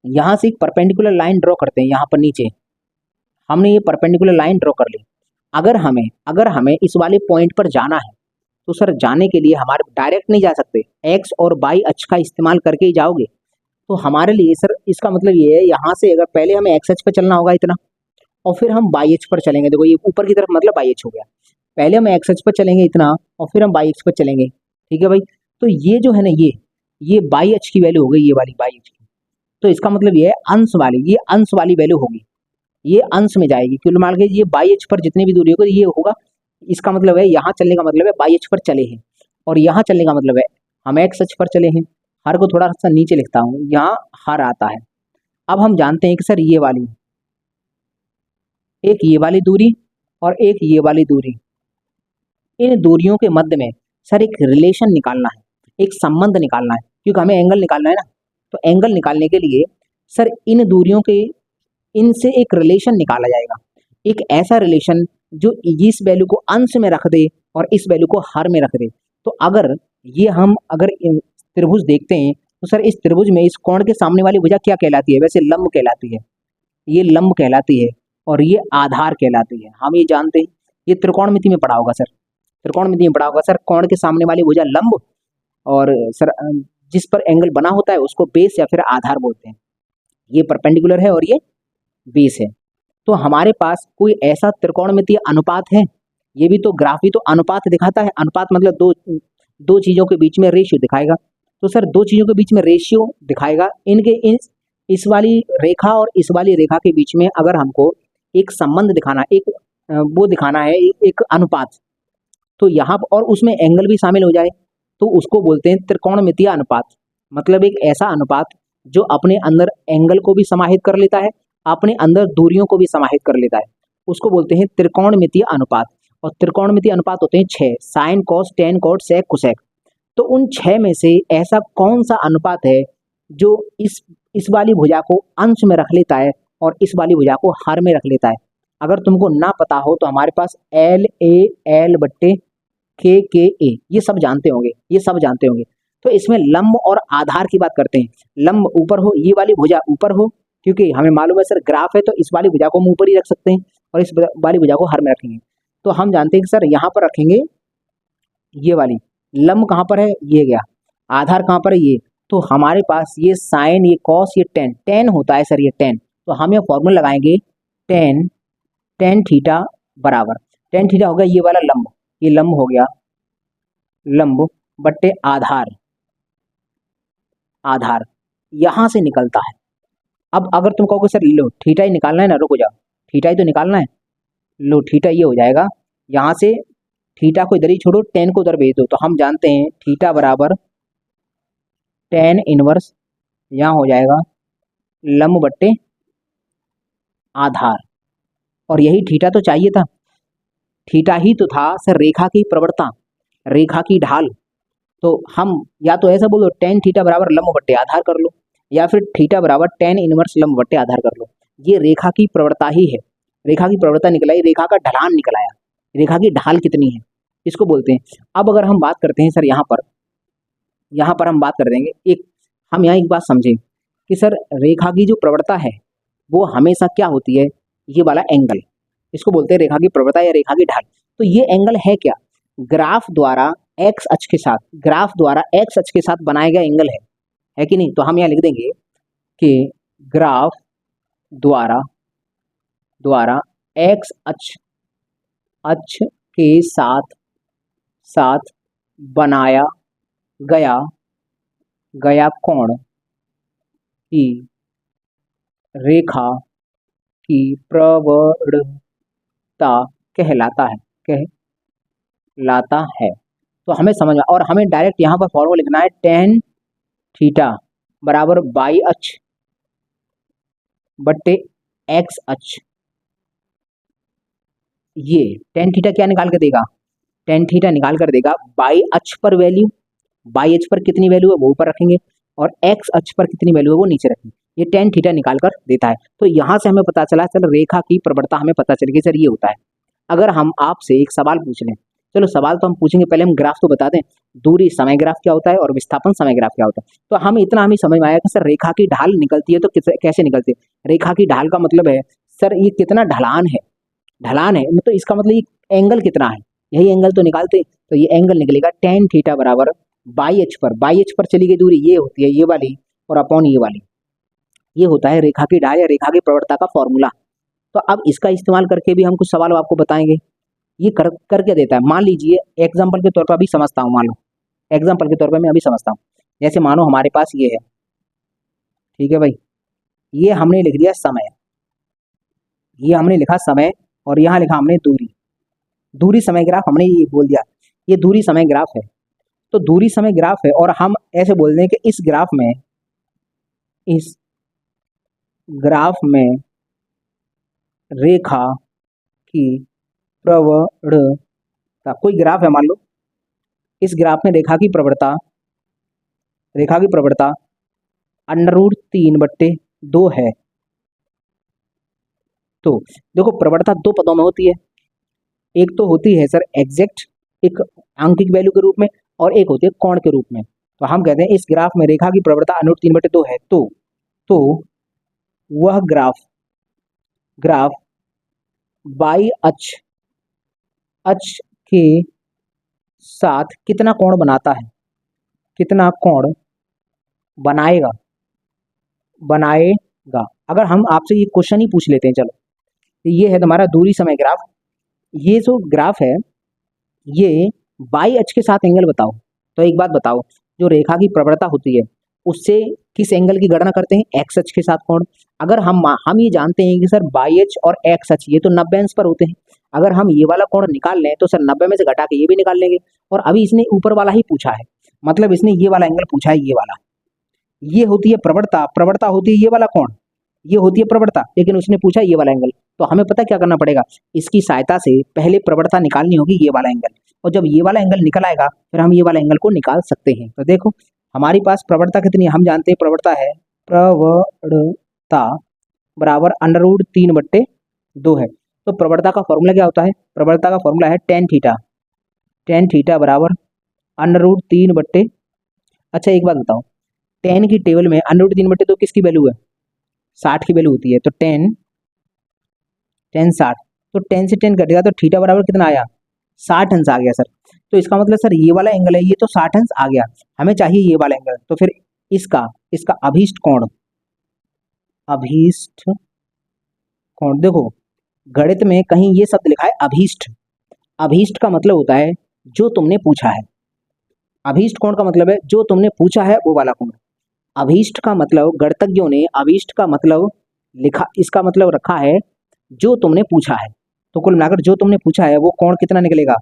A: यहाँ से एक परपेंडिकुलर लाइन ड्रॉ करते हैं, यहाँ पर नीचे हमने ये परपेंडिकुलर लाइन ड्रॉ कर ली। अगर हमें इस वाले पॉइंट पर जाना है तो सर जाने के लिए हमारे डायरेक्ट नहीं जा सकते, एक्स और वाई अक्ष का इस्तेमाल करके ही जाओगे। तो हमारे लिए सर इसका मतलब ये है, यहाँ से अगर पहले हमें एक्स अक्ष पर चलना होगा इतना, और फिर हम वाई अक्ष पर चलेंगे। देखो ये ऊपर की तरफ मतलब वाई अक्ष हो गया, पहले हम एक्स अक्ष पर चलेंगे इतना और फिर हम वाई अक्ष पर चलेंगे, ठीक है भाई। तो ये जो है ना, ये वाई अक्ष की वैल्यू हो गई, ये वाली वाई अक्ष की। तो इसका मतलब ये है अंश वाली, ये अंश वाली वैल्यू होगी, ये अंश में जाएगी। क्यों, मान लीजिए ये वाई अक्ष पर जितनी भी दूरी होगी ये होगा, इसका मतलब है यहाँ चलने का मतलब है वाई अक्ष पर चले हैं, और यहाँ चलने का मतलब है हम एक्स अक्ष पर चले हैं। हर को थोड़ा सा नीचे लिखता हूँ, यहाँ हर आता है। अब हम जानते हैं कि सर ये वाली, एक ये वाली दूरी और एक ये वाली दूरी, इन दूरियों के मध्य में सर एक रिलेशन निकालना है, एक संबंध निकालना है, क्योंकि हमें एंगल निकालना है ना। तो एंगल निकालने के लिए सर इन दूरियों के, इनसे एक रिलेशन निकाला जाएगा, एक ऐसा रिलेशन जो इस वैल्यू को अंश में रख दे और इस वैल्यू को हर में रख दे। तो अगर ये हम अगर त्रिभुज देखते हैं तो सर इस त्रिभुज में इस कोण के सामने वाली भुजा क्या कहलाती है, वैसे लंब कहलाती है, ये लंब कहलाती है और ये आधार कहलाती है। हम ये जानते हैं, ये त्रिकोणमिति में पढ़ा होगा सर, त्रिकोणमिति में पढ़ा होगा सर, कोण के सामने वाली भुजा लंब और सर जिस पर एंगल बना होता है उसको बेस या फिर आधार बोलते हैं। ये परपेंडिकुलर है और ये बेस है। तो हमारे पास कोई ऐसा त्रिकोणमितीय अनुपात है, ये भी तो ग्राफ ही तो अनुपात दिखाता है। अनुपात मतलब दो चीजों के बीच में रेशियो दिखाएगा। तो सर दो चीजों के बीच में रेशियो दिखाएगा, इनके इस वाली रेखा और इस वाली रेखा के बीच में अगर हमको एक संबंध दिखाना, एक वो दिखाना है, एक अनुपात, तो यहाँ और उसमें एंगल भी शामिल हो जाए तो उसको बोलते हैं त्रिकोणमितीय अनुपात। मतलब एक ऐसा अनुपात जो अपने अंदर एंगल को भी समाहित कर लेता है, अपने अंदर दूरियों को भी समाहित कर लेता है, उसको बोलते हैं त्रिकोणमितीय अनुपात। और त्रिकोणमितीय अनुपात होते हैं 6, sine cos tan cot sec cosec. तो उन 6 में से ऐसा कौन सा अनुपात है जो इस वाली भुजा को अंश में रख लेता है और इस वाली भुजा को हर में रख लेता है। अगर तुमको ना पता हो तो हमारे पास एल ए एल बट्टे के ए, ये सब जानते होंगे, ये सब जानते होंगे। तो इसमें लंब और आधार की बात करते हैं। लंब ऊपर हो, ये वाली भुजा ऊपर हो, क्योंकि हमें मालूम है सर ग्राफ है तो इस वाली भुजा को हम ऊपर ही रख सकते हैं और इस वाली भुजा को हर में रखेंगे। तो हम जानते हैं कि सर यहाँ पर रखेंगे ये वाली, लंब कहाँ पर है, ये गया, आधार कहाँ पर है, ये। तो हमारे पास ये साइन, ये कॉस, ये टेन, टेन होता है सर ये टेन। तो हम ये फॉर्मूला लगाएंगे, टेन थीटा बराबर, टेन थीटा हो गया ये वाला लंब, ये लंब हो गया, लंब बट्टे आधार, आधार यहां से निकलता है। अब अगर तुम कहोगे सर लो थीटा ही निकालना है ना, रुको जाओ, थीटा ही तो निकालना है, लो थीटा ये हो जाएगा, यहाँ से थीटा को इधर ही छोड़ो, टेन को उधर भेज दो। तो हम जानते हैं थीटा बराबर टेन इनवर्स, यहाँ हो जाएगा लंब बट्टे आधार, और यही थीटा तो चाहिए था, थीटा ही तो था सर रेखा की प्रवणता, रेखा की ढाल। तो हम या तो ऐसा बोलो टेन थीटा बराबर लंब बट्टे आधार कर लो, या फिर थीटा बराबर टेन इनवर्स लंब बट्टे आधार कर लो। ये रेखा की प्रवणता ही है, रेखा की प्रवणता निकल आई, रेखा का ढलान निकल आया, रेखा की ढाल कितनी है इसको बोलते हैं। अब अगर हम बात करते हैं सर यहाँ पर हम बात कर देंगे एक, हम यहाँ एक बात समझें कि सर रेखा की जो प्रवणता है वो हमेशा क्या होती है, ये वाला एंगल, इसको बोलते हैं रेखा की प्रवणता या रेखा की ढाल। तो ये एंगल है क्या, ग्राफ द्वारा एक्स अक्ष के साथ, ग्राफ द्वारा एक्स अक्ष के साथ बनाया गया एंगल है कि नहीं। तो हम यहाँ लिख देंगे कि ग्राफ द्वारा एक्स अक्ष के साथ बनाया गया कोण की रेखा की प्रवणता कहलाता है। तो हमें समझ में, और हमें डायरेक्ट यहाँ पर फॉर्मूला लिखना है टेन थीटा बराबर बाई अक्ष बट्टे एक्स अक्ष। ये टेन थीटा क्या निकाल कर देगा, टेन थीटा निकाल कर देगा बाई अक्ष पर वैल्यू, बाई अक्ष पर कितनी वैल्यू है वो ऊपर रखेंगे, और एक्स अक्ष पर कितनी वैल्यू है वो नीचे रखेंगे। ये टेन थीटा निकाल कर देता है। तो यहाँ से हमें पता चला सर रेखा की प्रवणता हमें पता चल गई सर ये होता है। अगर हम आपसे एक सवाल पूछ लें, चलो सवाल तो हम पूछेंगे, पहले हम ग्राफ तो बता दें, दूरी समय ग्राफ क्या होता है और विस्थापन समय ग्राफ क्या होता है। तो हम इतना हमें समझ में आया कि सर रेखा की ढाल निकलती है तो कैसे निकलती है। रेखा की ढाल का मतलब है सर ये कितना ढलान है, तो इसका मतलब ये एंगल कितना है, यही एंगल तो निकालते। तो ये एंगल निकलेगा टेन थीटा बराबर बाई एच पर चली गई दूरी ये होती है ये वाली, और अपॉन ये वाली, ये होता है रेखा की ढाल या रेखा की प्रवणता का फॉर्मूला। तो अब इसका इस्तेमाल करके भी हम कुछ सवाल आपको बताएंगे। ये करके देता है, मान लीजिए एग्जाम्पल के तौर पर अभी समझता हूँ, मान लो एग्जाम्पल के तौर पर मैं अभी समझता हूँ। जैसे मानो हमारे पास ये है, ठीक है भाई, ये हमने लिख दिया समय, ये हमने लिखा समय, और यहाँ लिखा हमने दूरी समय ग्राफ हमने ये बोल दिया, ये दूरी समय ग्राफ है। तो दूरी समय ग्राफ है, और हम ऐसे बोल दें कि इस ग्राफ में रेखा की प्रवणता, कोई ग्राफ है मान लो, इस ग्राफ में रेखा की प्रवणता √3/2 है। तो देखो प्रवणता दो पदों में होती है, एक तो होती है सर एग्जैक्ट एक आंकिक वैल्यू के रूप में, और एक होती है कोण के रूप में। तो हम कहते हैं इस ग्राफ में रेखा की प्रवणता √3/2 है, तो वह ग्राफ बाई अक्ष के साथ कितना कोण बनाता है, कितना कोण बनाएगा। अगर हम आपसे ये क्वेश्चन ही पूछ लेते हैं, चलो ये है तुम्हारा दूरी समय ग्राफ, ये जो ग्राफ है ये बाई अक्ष के साथ एंगल बताओ। तो एक बात बताओ, जो रेखा की प्रवणता होती है उससे किस एंगल की गणना करते हैं, एक्स अक्ष के साथ कोण। अगर हम ये जानते हैं कि सर बाई अक्ष और एक्स अक्ष ये तो 90 अंश पर होते हैं, अगर हम ये वाला कोण निकाल लें तो सर 90 में से घटा के ये भी निकाल लेंगे। और अभी इसने ऊपर वाला ही पूछा है, मतलब इसने ये वाला एंगल पूछा है, ये वाला, ये होती है प्रवणता होती है ये वाला कोण, ये होती है प्रवणता, लेकिन उसने पूछा ये वाला एंगल। तो हमें पता क्या करना पड़ेगा, इसकी सहायता से पहले प्रवणता निकालनी होगी ये वाला एंगल, और जब ये वाला एंगल निकल आएगा फिर हम ये वाला एंगल को निकाल सकते हैं। तो देखो हमारे पास प्रवणता कितनी है, हम जानते हैं प्रवणता है बराबर √3/2 है। तो प्रवणता का फॉर्मूला क्या होता है, प्रवणता का फॉर्मूला है टेन थीटा बराबर √3/, अच्छा एक बात बताओ, टेन की टेबल में √3/2 किसकी वैल्यू है, 60 की वैल्यू होती है। तो टेन 60, तो 10 से 10 कटेगा तो थीटा बराबर कितना आया, 60 अंश आ गया सर। तो इसका मतलब सर ये वाला एंगल है, ये तो 60 अंश आ गया, हमें चाहिए ये वाला एंगल। तो फिर इसका अभीष्ट कोण देखो गणित में कहीं ये शब्द लिखा है अभीष्ट का मतलब होता है जो तुमने पूछा है, अभीष्ट कोण का मतलब है जो तुमने पूछा है वो वाला कोण। अभीष्ट का मतलब गणितज्ञों ने अभीष्ट का मतलब लिखा, इसका मतलब रखा है जो तुमने पूछा है। तो कुल मिलाकर जो तुमने पूछा है वो कोण कितना निकलेगा,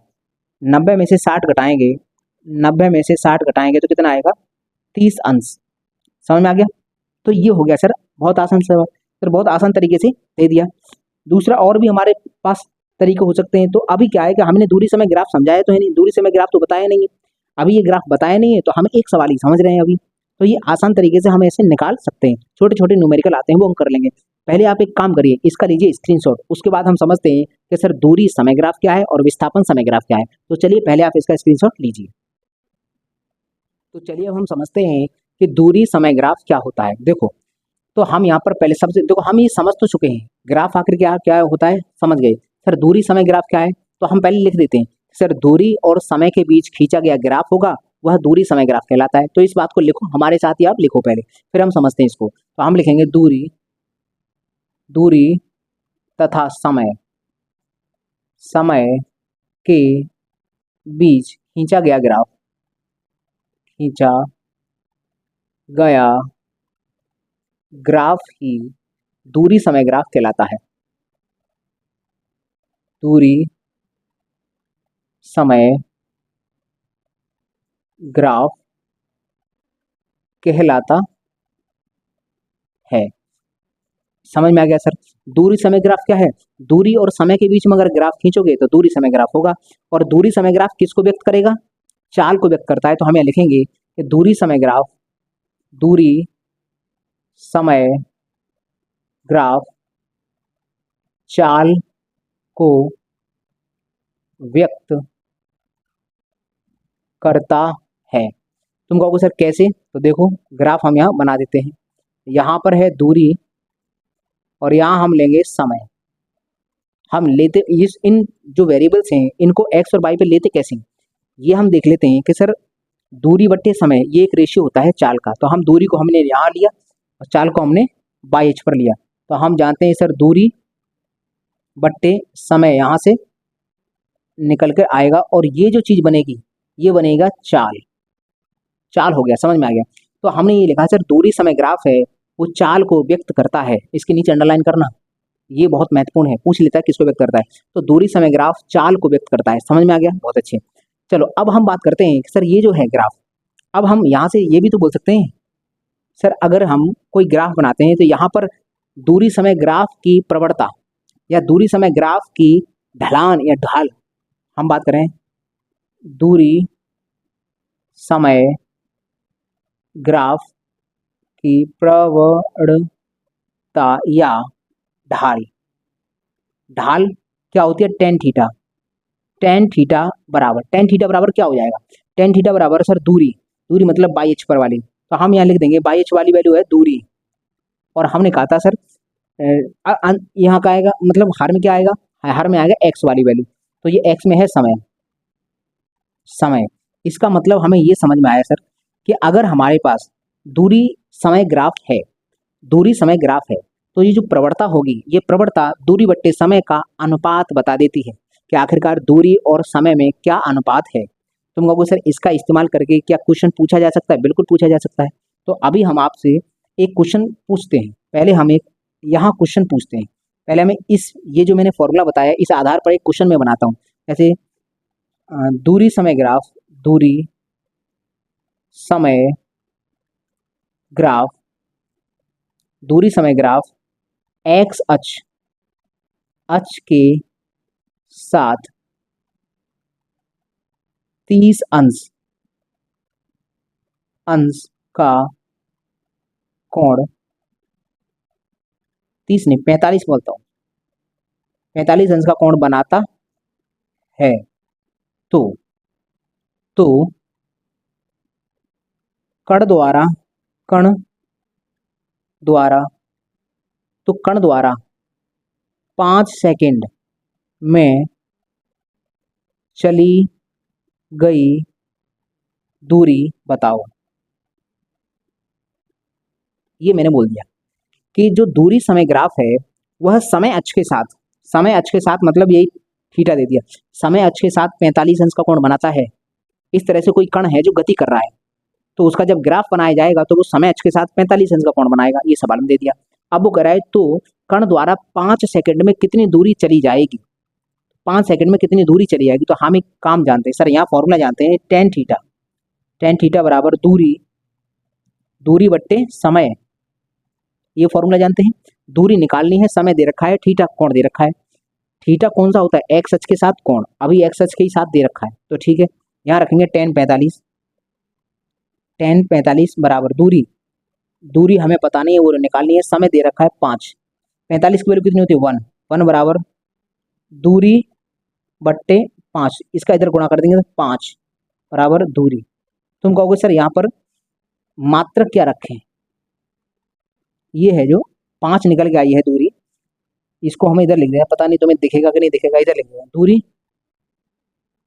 A: 90 में से 60 घटाएंगे, 90 में से 60 घटाएंगे तो कितना आएगा, 30 अंश। समझ में आ गया। तो ये हो गया सर, बहुत आसान सवाल सर, बहुत आसान तरीके से दे दिया। दूसरा और भी हमारे पास तरीके हो सकते हैं। तो अभी क्या है कि हमने दूरी समय ग्राफ समझाया तो है नहीं, दूरी समय ग्राफ तो बताया नहीं है। अभी ये ग्राफ बताया नहीं है तो हम एक सवाल ही समझ रहे हैं अभी। तो ये आसान तरीके से हम ऐसे निकाल सकते हैं, छोटे छोटे न्यूमेरिकल आते हैं वो हम कर लेंगे। पहले आप एक काम करिए, इसका लीजिए स्क्रीनशॉट, उसके बाद हम समझते हैं कि सर दूरी समय ग्राफ क्या है और विस्थापन समय ग्राफ क्या है। तो चलिए पहले आप इसका स्क्रीनशॉट लीजिए। तो चलिए अब हम समझते हैं कि दूरी समय ग्राफ क्या होता है। देखो, तो हम यहाँ पर पहले सबसे देखो, हम ये समझ तो चुके हैं ग्राफ आखिर क्या क्या होता है, समझ गए। सर दूरी समय ग्राफ क्या है, तो हम पहले लिख देते हैं सर दूरी और समय के बीच खींचा गया ग्राफ होगा, वह दूरी समय ग्राफ कहलाता है। तो इस बात को लिखो, हमारे साथ ही आप लिखो पहले, फिर हम समझते हैं इसको। तो हम लिखेंगे दूरी, दूरी तथा समय, समय के बीच खींचा गया ग्राफ, खींचा गया ग्राफ ही दूरी समय ग्राफ कहलाता है। दूरी समय ग्राफ कहलाता है। समझ में आ गया सर? दूरी समय ग्राफ क्या है, दूरी और समय के बीच में अगर ग्राफ खींचोगे तो दूरी समय ग्राफ होगा। और दूरी समय ग्राफ किसको व्यक्त करेगा, चाल को व्यक्त करता है। तो हम यहाँ लिखेंगे कि दूरी समय ग्राफ, दूरी समय ग्राफ चाल को व्यक्त करता है। तुम कहोगे सर कैसे, तो देखो ग्राफ हम यहाँ बना देते हैं। यहाँ पर है दूरी और यहाँ हम लेंगे समय। हम लेते इस इन जो वेरिएबल्स हैं इनको एक्स और वाई पे लेते कैसे, ये हम देख लेते हैं कि सर दूरी बट्टे समय ये एक रेशियो होता है चाल का। तो हम दूरी को हमने यहाँ लिया और चाल को हमने बाई एच पर लिया। तो हम जानते हैं सर दूरी बट्टे समय यहाँ से निकल कर आएगा और ये जो चीज़ बनेगी ये बनेगा चाल। चाल हो गया, समझ में आ गया। तो हमने ये लिखा सर दूरी समय ग्राफ है वो चाल को व्यक्त करता है। इसके नीचे अंडरलाइन करना, ये बहुत महत्वपूर्ण है, पूछ लेता है किसको व्यक्त करता है। तो दूरी समय ग्राफ चाल को व्यक्त करता है। समझ में आ गया, बहुत अच्छे। चलो अब हम बात करते हैं कि सर ये जो है ग्राफ, अब हम यहाँ से ये भी तो बोल सकते हैं सर अगर हम कोई ग्राफ बनाते हैं तो यहाँ पर दूरी समय ग्राफ की प्रवणता या दूरी समय ग्राफ की ढलान या ढाल, हम बात करें दूरी समय ग्राफ की प्रवणता या ढाल, ढाल क्या होती है, टेन थीटा। टेन थीटा बराबर, टेन थीटा बराबर क्या हो जाएगा, टेन थीटा बराबर सर दूरी, दूरी मतलब बाई एच पर वाली। तो हम यहाँ लिख देंगे बाई एच वाली वैल्यू है दूरी। और हमने कहा था सर यहाँ का आएगा मतलब हर में क्या आएगा, हर में आएगा एक्स वाली वैल्यू। तो ये एक्स में है समय, समय। इसका मतलब हमें ये समझ में आया सर कि अगर हमारे पास दूरी समय ग्राफ है, दूरी समय ग्राफ है, तो ये जो प्रवणता होगी ये प्रवणता दूरी बट्टे समय का अनुपात बता देती है कि आखिरकार दूरी और समय में क्या अनुपात है। तुम कहोगे सर इसका इस्तेमाल करके क्या क्वेश्चन पूछा जा सकता है, बिल्कुल पूछा जा सकता है। तो अभी हम आपसे एक क्वेश्चन पूछते हैं, पहले हम एक यहाँ क्वेश्चन पूछते हैं। पहले हमें इस ये जो मैंने फॉर्मूला बताया इस आधार पर एक क्वेश्चन मैं बनाता हूँ। जैसे दूरी समय ग्राफ, दूरी समय ग्राफ, दूरी समय ग्राफ एक्स अक्ष, अक्ष के साथ 30 अंश का कोण, 30 नहीं 45 बोलता हूँ, 45 अंश का कोण बनाता है। तो कण द्वारा, कण द्वारा, तो कण द्वारा 5 सेकंड में चली गई दूरी बताओ। ये मैंने बोल दिया कि जो दूरी समय ग्राफ है वह समय अक्ष के साथ, समय अक्ष के साथ मतलब यही थीटा दे दिया, समय अक्ष के साथ 45 अंश का कोण बनाता है। इस तरह से कोई कण है जो गति कर रहा है तो उसका जब ग्राफ बनाया जाएगा तो वो समय अक्ष के साथ 45 अंश का कोण बनाएगा। ये सवाल में दे दिया। अब वो कह रहा है तो कण द्वारा 5 सेकंड में कितनी दूरी चली जाएगी, 5 सेकंड में कितनी दूरी चली जाएगी। तो हम एक काम जानते हैं सर, यहाँ फॉर्मूला जानते हैं टेन थीटा, टेन थीटा बराबर दूरी, दूरी बट्टे समय, ये फॉर्मूला जानते हैं। दूरी निकालनी है, समय दे रखा है, थीटा कोण दे रखा है। थीटा कौन सा होता है, एक्स अक्ष के साथ कोण, अभी एक्स अक्ष के ही साथ दे रखा है तो ठीक है। यहाँ रखेंगे 10 45, 10 45 बराबर दूरी हमें पता नहीं है, वो निकालनी है। समय दे रखा है 5, 45 की वैल्यू कितनी होती है 1, 1 बराबर दूरी बट्टे 5, इसका इधर गुणा कर देंगे तो 5 बराबर दूरी। तुम कहोगे सर यहाँ पर मात्रक क्या रखें, ये है जो 5 निकल के आई है दूरी, इसको हमें इधर लिख देना, पता नहीं तुम्हें दिखेगा कि नहीं दिखेगा, इधर लिख देना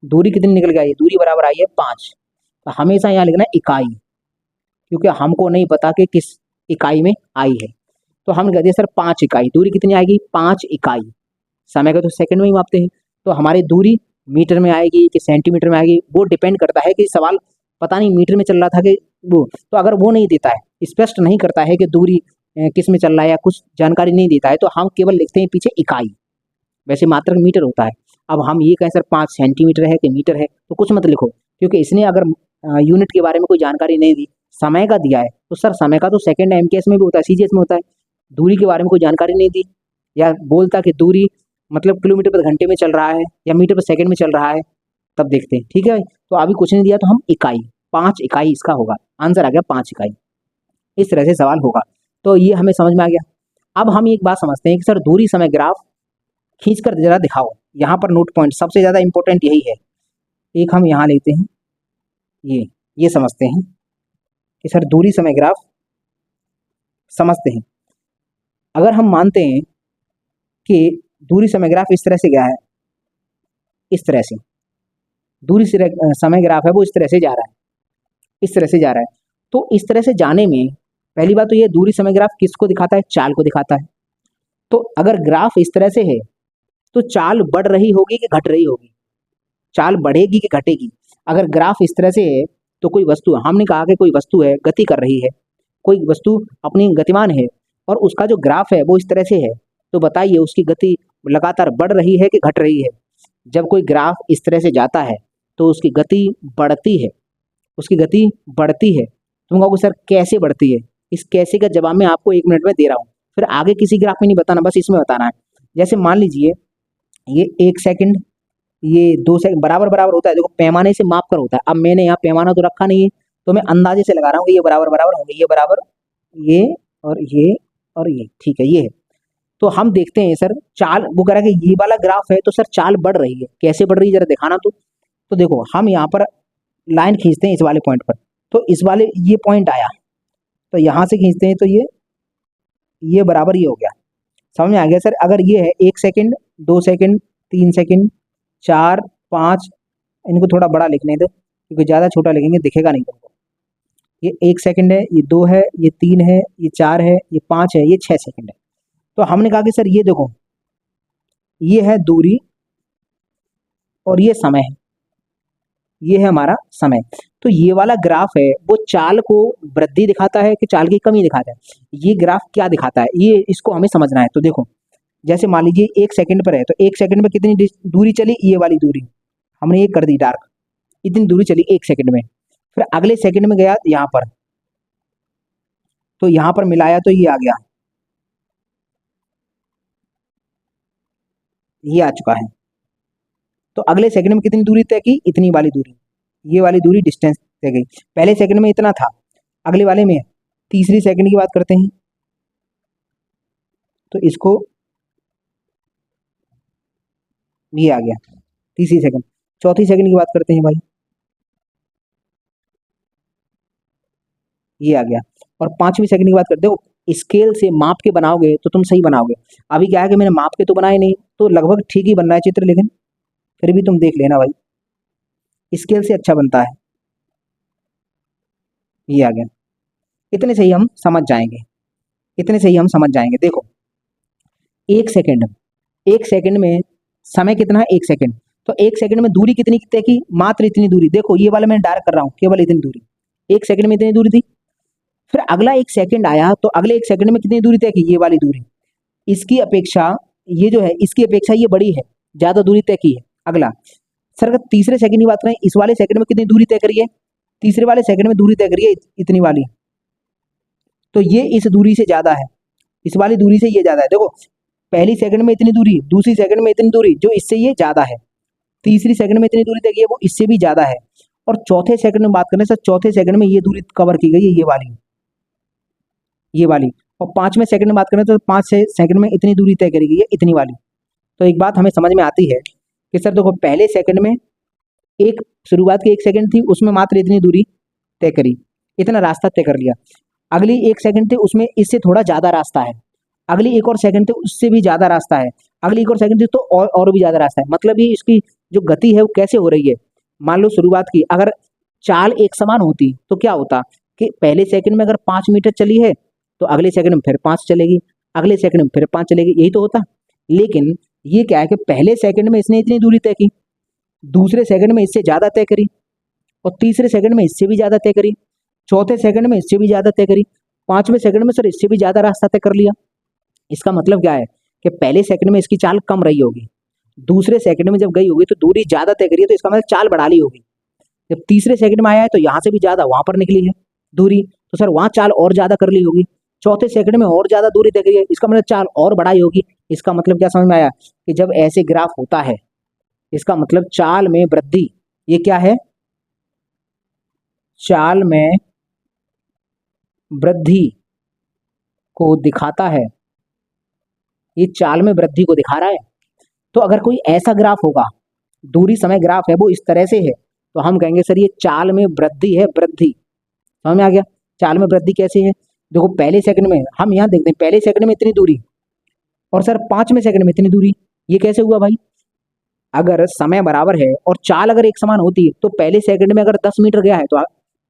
A: दूरी कितनी निकल के आई है, दूरी बराबर आई है 5। तो हमेशा यहाँ लिखना है इकाई, क्योंकि हमको नहीं पता कि किस इकाई में आई है। तो हम कहते हैं सर 5 इकाई, दूरी कितनी आएगी 5 इकाई। समय को तो सेकंड में ही मापते हैं, तो हमारी दूरी मीटर में आएगी कि सेंटीमीटर में आएगी, वो डिपेंड करता है कि सवाल पता नहीं मीटर में चल रहा था कि वो, तो अगर वो नहीं देता है, स्पष्ट नहीं करता है कि दूरी किस में चल रहा है या कुछ जानकारी नहीं देता है, तो हम केवल लिखते हैं पीछे इकाई, वैसे मात्रक मीटर होता है। अब हम ये कहें सर 5 सेंटीमीटर है कि मीटर है, तो कुछ मत लिखो, क्योंकि इसने अगर यूनिट के बारे में कोई जानकारी नहीं दी, समय का दिया है, तो सर समय का तो सेकंड एमकेएस में भी होता है, सीजीएस में होता है। दूरी के बारे में कोई जानकारी नहीं दी, या बोलता कि दूरी मतलब किलोमीटर पर घंटे में चल रहा है या मीटर पर सेकंड में चल रहा है, तब देखते हैं। ठीक है, तो अभी कुछ नहीं दिया तो हम इकाई, 5 इकाई इसका होगा, आंसर आ गया 5 इकाई। इस तरह से सवाल होगा, तो ये हमें समझ में आ गया। अब हम एक बात समझते हैं कि सर दूरी समय ग्राफ खींच कर जरा दिखाओ। यहाँ पर नोट पॉइंट सबसे ज़्यादा इंपॉर्टेंट यही है। एक हम यहाँ लेते हैं, ये समझते हैं कि सर दूरी समय ग्राफ समझते हैं। अगर हम मानते हैं कि दूरी समय ग्राफ इस तरह से गया है, इस तरह से दूरी समय ग्राफ है वो इस तरह से जा रहा है, इस तरह से जा रहा है, तो इस तरह से जाने में पहली बात तो ये दूरी समय ग्राफ किसको दिखाता है, चाल को दिखाता है। तो अगर ग्राफ इस तरह से है तो चाल बढ़ रही होगी कि घट रही होगी, चाल बढ़ेगी कि घटेगी। अगर ग्राफ इस तरह से है तो कोई वस्तु, हमने कहा कि कोई वस्तु है गति कर रही है, कोई वस्तु अपनी गतिमान है और उसका जो ग्राफ है वो इस तरह से है, तो बताइए उसकी गति लगातार बढ़ रही है कि घट रही है। जब कोई ग्राफ इस तरह से जाता है तो उसकी गति बढ़ती है, उसकी गति बढ़ती है। तुम कहोगे सर कैसे बढ़ती है, इस कैसे का जवाब मैं आपको 1 मिनट में दे रहा हूँ, फिर आगे किसी ग्राफ में नहीं बताना, बस इसमें बताना है। जैसे मान लीजिए ये 1 सेकंड, ये 2 सेकंड बराबर बराबर होता है, देखो पैमाने से माप कर होता है। अब मैंने यहाँ पैमाना तो रखा नहीं है, तो मैं अंदाजे से लगा रहा हूँ कि ये बराबर बराबर होंगे, ये बराबर ये और ये और ये, ठीक है ये है। तो हम देखते हैं सर चाल, वो कह रहा है कि ये वाला ग्राफ है तो सर चाल बढ़ रही है, कैसे बढ़ रही है जरा दिखाना। तो देखो हम यहाँ पर लाइन खींचते हैं इस वाले पॉइंट पर, तो इस वाले ये पॉइंट आया, तो यहाँ से खींचते हैं तो ये बराबर ये हो गया, समझ में आ गया सर। अगर ये है 1 सेकंड, 2 सेकंड, 3 सेकंड, 4, 5, इनको थोड़ा बड़ा लिखने दो क्योंकि ज़्यादा छोटा लिखेंगे दिखेगा नहीं तुमको। ये 1 सेकंड है, ये 2 है, ये 3 है, ये 4 है, ये 5 है, ये 6 सेकंड है। तो हमने कहा कि सर ये देखो ये है दूरी और ये समय है, ये है हमारा समय। तो ये वाला ग्राफ है वो चाल को वृद्धि दिखाता है कि चाल की कमी दिखाता है, ये ग्राफ क्या दिखाता है ये इसको हमें समझना है। तो देखो जैसे मान लीजिए 1 सेकंड पर है, तो 1 सेकंड में कितनी दूरी चली, ये वाली दूरी हमने ये कर दी डार्क, इतनी दूरी चली 1 सेकंड में। फिर अगले सेकंड में गया यहाँ पर, तो यहाँ पर मिलाया तो ये आ गया, ये आ चुका है। तो अगले सेकंड में कितनी दूरी तय की, इतनी वाली दूरी, ये वाली दूरी डिस्टेंस तय गई। पहले सेकंड में इतना था, अगले वाले में तीसरी सेकंड की बात करते हैं, तो इसको ये आ गया तीसरी सेकंड। चौथी सेकंड की बात करते हैं भाई, ये आ गया। और 5वीं सेकंड की बात करते हो, स्केल से माप के बनाओगे तो तुम सही बनाओगे। अभी क्या है कि मैंने माप के तो बनाए नहीं, तो लगभग ठीक ही बन रहा है चित्र, लेकिन फिर भी तुम देख लेना भाई, स्केल से अच्छा बनता है। ये आ गया, इतने से ही हम समझ जाएंगे, इतने से ही हम समझ जाएंगे। देखो 1 सेकंड, 1 सेकंड में समय कितना है 1 सेकंड, तो 1 सेकंड में दूरी कितनी तय की, मात्र इतनी दूरी। देखो ये वाला मैं डार्क कर रहा हूँ, केवल इतनी दूरी, 1 सेकंड में इतनी दूरी थी। फिर अगला 1 सेकंड आया तो अगले 1 सेकंड में कितनी दूरी तय की, ये वाली दूरी, इसकी अपेक्षा ये जो है इसकी अपेक्षा ये बड़ी है, ज्यादा दूरी तय की है। अगला सर अगर तीसरे सेकंड की बात करें, इस वाले सेकंड में कितनी दूरी तय करी है, तीसरे वाले सेकंड में दूरी तय करी है इतनी वाली, तो ये इस दूरी से ज्यादा है, इस वाली दूरी से ये ज्यादा है। देखो पहली सेकंड में इतनी दूरी, दूसरी सेकंड में इतनी दूरी, जो इससे ये ज्यादा है, तीसरी सेकंड में इतनी दूरी तय की है वो इससे भी ज्यादा है, और चौथे सेकंड में बात करें सर, चौथे सेकंड में ये दूरी कवर की गई है, ये वाली। और पांचवें सेकंड में बात करें तो 5 सेकंड में इतनी दूरी तय करी गई है, इतनी वाली। तो एक बात हमें समझ में आती है कि सर देखो, पहले सेकंड में एक शुरुआत की 1 सेकंड थी, उसमें मात्र इतनी दूरी तय करी, इतना रास्ता तय कर लिया। अगली 1 सेकंड थी, उसमें इससे थोड़ा ज़्यादा रास्ता है। अगली एक और सेकंड थी, उससे भी ज़्यादा रास्ता है। अगली एक और सेकंड थी तो और भी ज़्यादा रास्ता है। मतलब ये इसकी जो गति है वो कैसे हो रही है। मान लो शुरुआत की, अगर चाल एक समान होती तो क्या होता कि पहले सेकंड में अगर 5 मीटर चली है तो अगले सेकंड में फिर 5 चलेगी, अगले सेकंड में फिर 5 चलेगी, यही तो होता। लेकिन ये क्या है कि पहले सेकंड में इसने इतनी दूरी तय की, दूसरे सेकंड में इससे ज़्यादा तय करी, और तीसरे सेकंड में इससे भी ज़्यादा तय करी, चौथे सेकंड में इससे भी ज़्यादा तय करी, पांचवें सेकंड में सर इससे भी ज़्यादा रास्ता तय कर लिया। इसका मतलब क्या है कि पहले सेकंड में इसकी चाल कम रही होगी, दूसरे सेकंड में जब गई होगी तो दूरी ज़्यादा तय करी है, तो इसका मतलब चाल बढ़ा ली होगी। जब तीसरे सेकंड में आया है तो यहाँ से भी ज़्यादा वहाँ पर निकली है दूरी, तो सर वहाँ चाल और ज़्यादा कर ली होगी। चौथे सेकंड में और ज़्यादा दूरी तय करी है, इसका मतलब चाल और बढ़ाई होगी। इसका मतलब क्या समझ में आया कि जब ऐसे ग्राफ होता है, इसका मतलब चाल में वृद्धि, ये क्या है, चाल में वृद्धि को दिखाता है, ये चाल में वृद्धि को दिखा रहा है। तो अगर कोई ऐसा ग्राफ होगा, दूरी समय ग्राफ है, वो इस तरह से है, तो हम कहेंगे सर ये चाल में वृद्धि है, वृद्धि। समझ में आ गया, चाल में वृद्धि कैसे है। देखो पहले सेकंड में हम यहाँ देखते हैं, पहले सेकंड में इतनी दूरी, और सर पांचवें सेकंड में इतनी दूरी, ये कैसे हुआ भाई। अगर समय बराबर है और चाल अगर एक समान होती है तो पहले सेकंड में अगर 10 मीटर गया है तो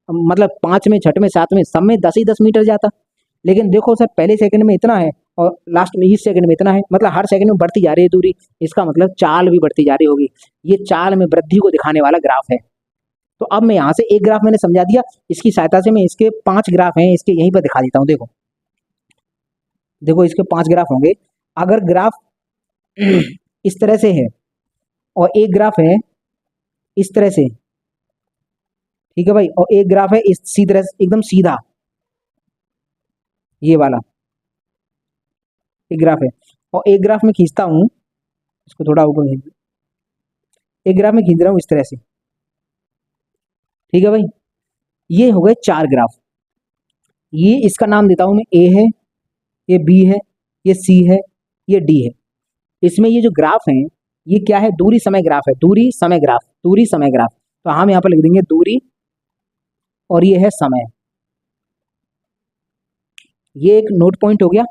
A: मतलब पांचवें, छठवें, सातवें सब में 10 ही 10 मीटर जाता। लेकिन देखो सर, पहले सेकंड में इतना है और लास्ट में इस सेकंड में इतना है, मतलब हर सेकंड में बढ़ती जा रही है दूरी। इसका मतलब चाल भी बढ़ती जा रही होगी। ये चाल में वृद्धि को दिखाने वाला ग्राफ है। तो अब मैं यहाँ से एक ग्राफ मैंने समझा दिया, इसकी सहायता से मैं इसके 5 ग्राफ हैं, इसके यहीं पर दिखा देता हूँ। देखो देखो, इसके 5 ग्राफ होंगे। अगर ग्राफ इस तरह से है और एक ग्राफ है इस तरह से, ठीक है भाई, और एक ग्राफ है इस सी तरह से एकदम सीधा, ये वाला एक ग्राफ है। और एक ग्राफ में खींचता हूँ, इसको थोड़ा ऊपर खींच, एक ग्राफ में खींच रहा हूँ इस तरह से, ठीक है भाई। ये हो गए 4 ग्राफ। ये इसका नाम देता हूँ मैं, ए है, ये बी है, ये सी है, ये डी है। इसमें ये जो ग्राफ हैं, ये क्या है, दूरी समय ग्राफ है, दूरी समय ग्राफ, दूरी समय ग्राफ। तो हम यहाँ पर लिख देंगे दूरी और ये है समय। ये एक नोट पॉइंट हो गया।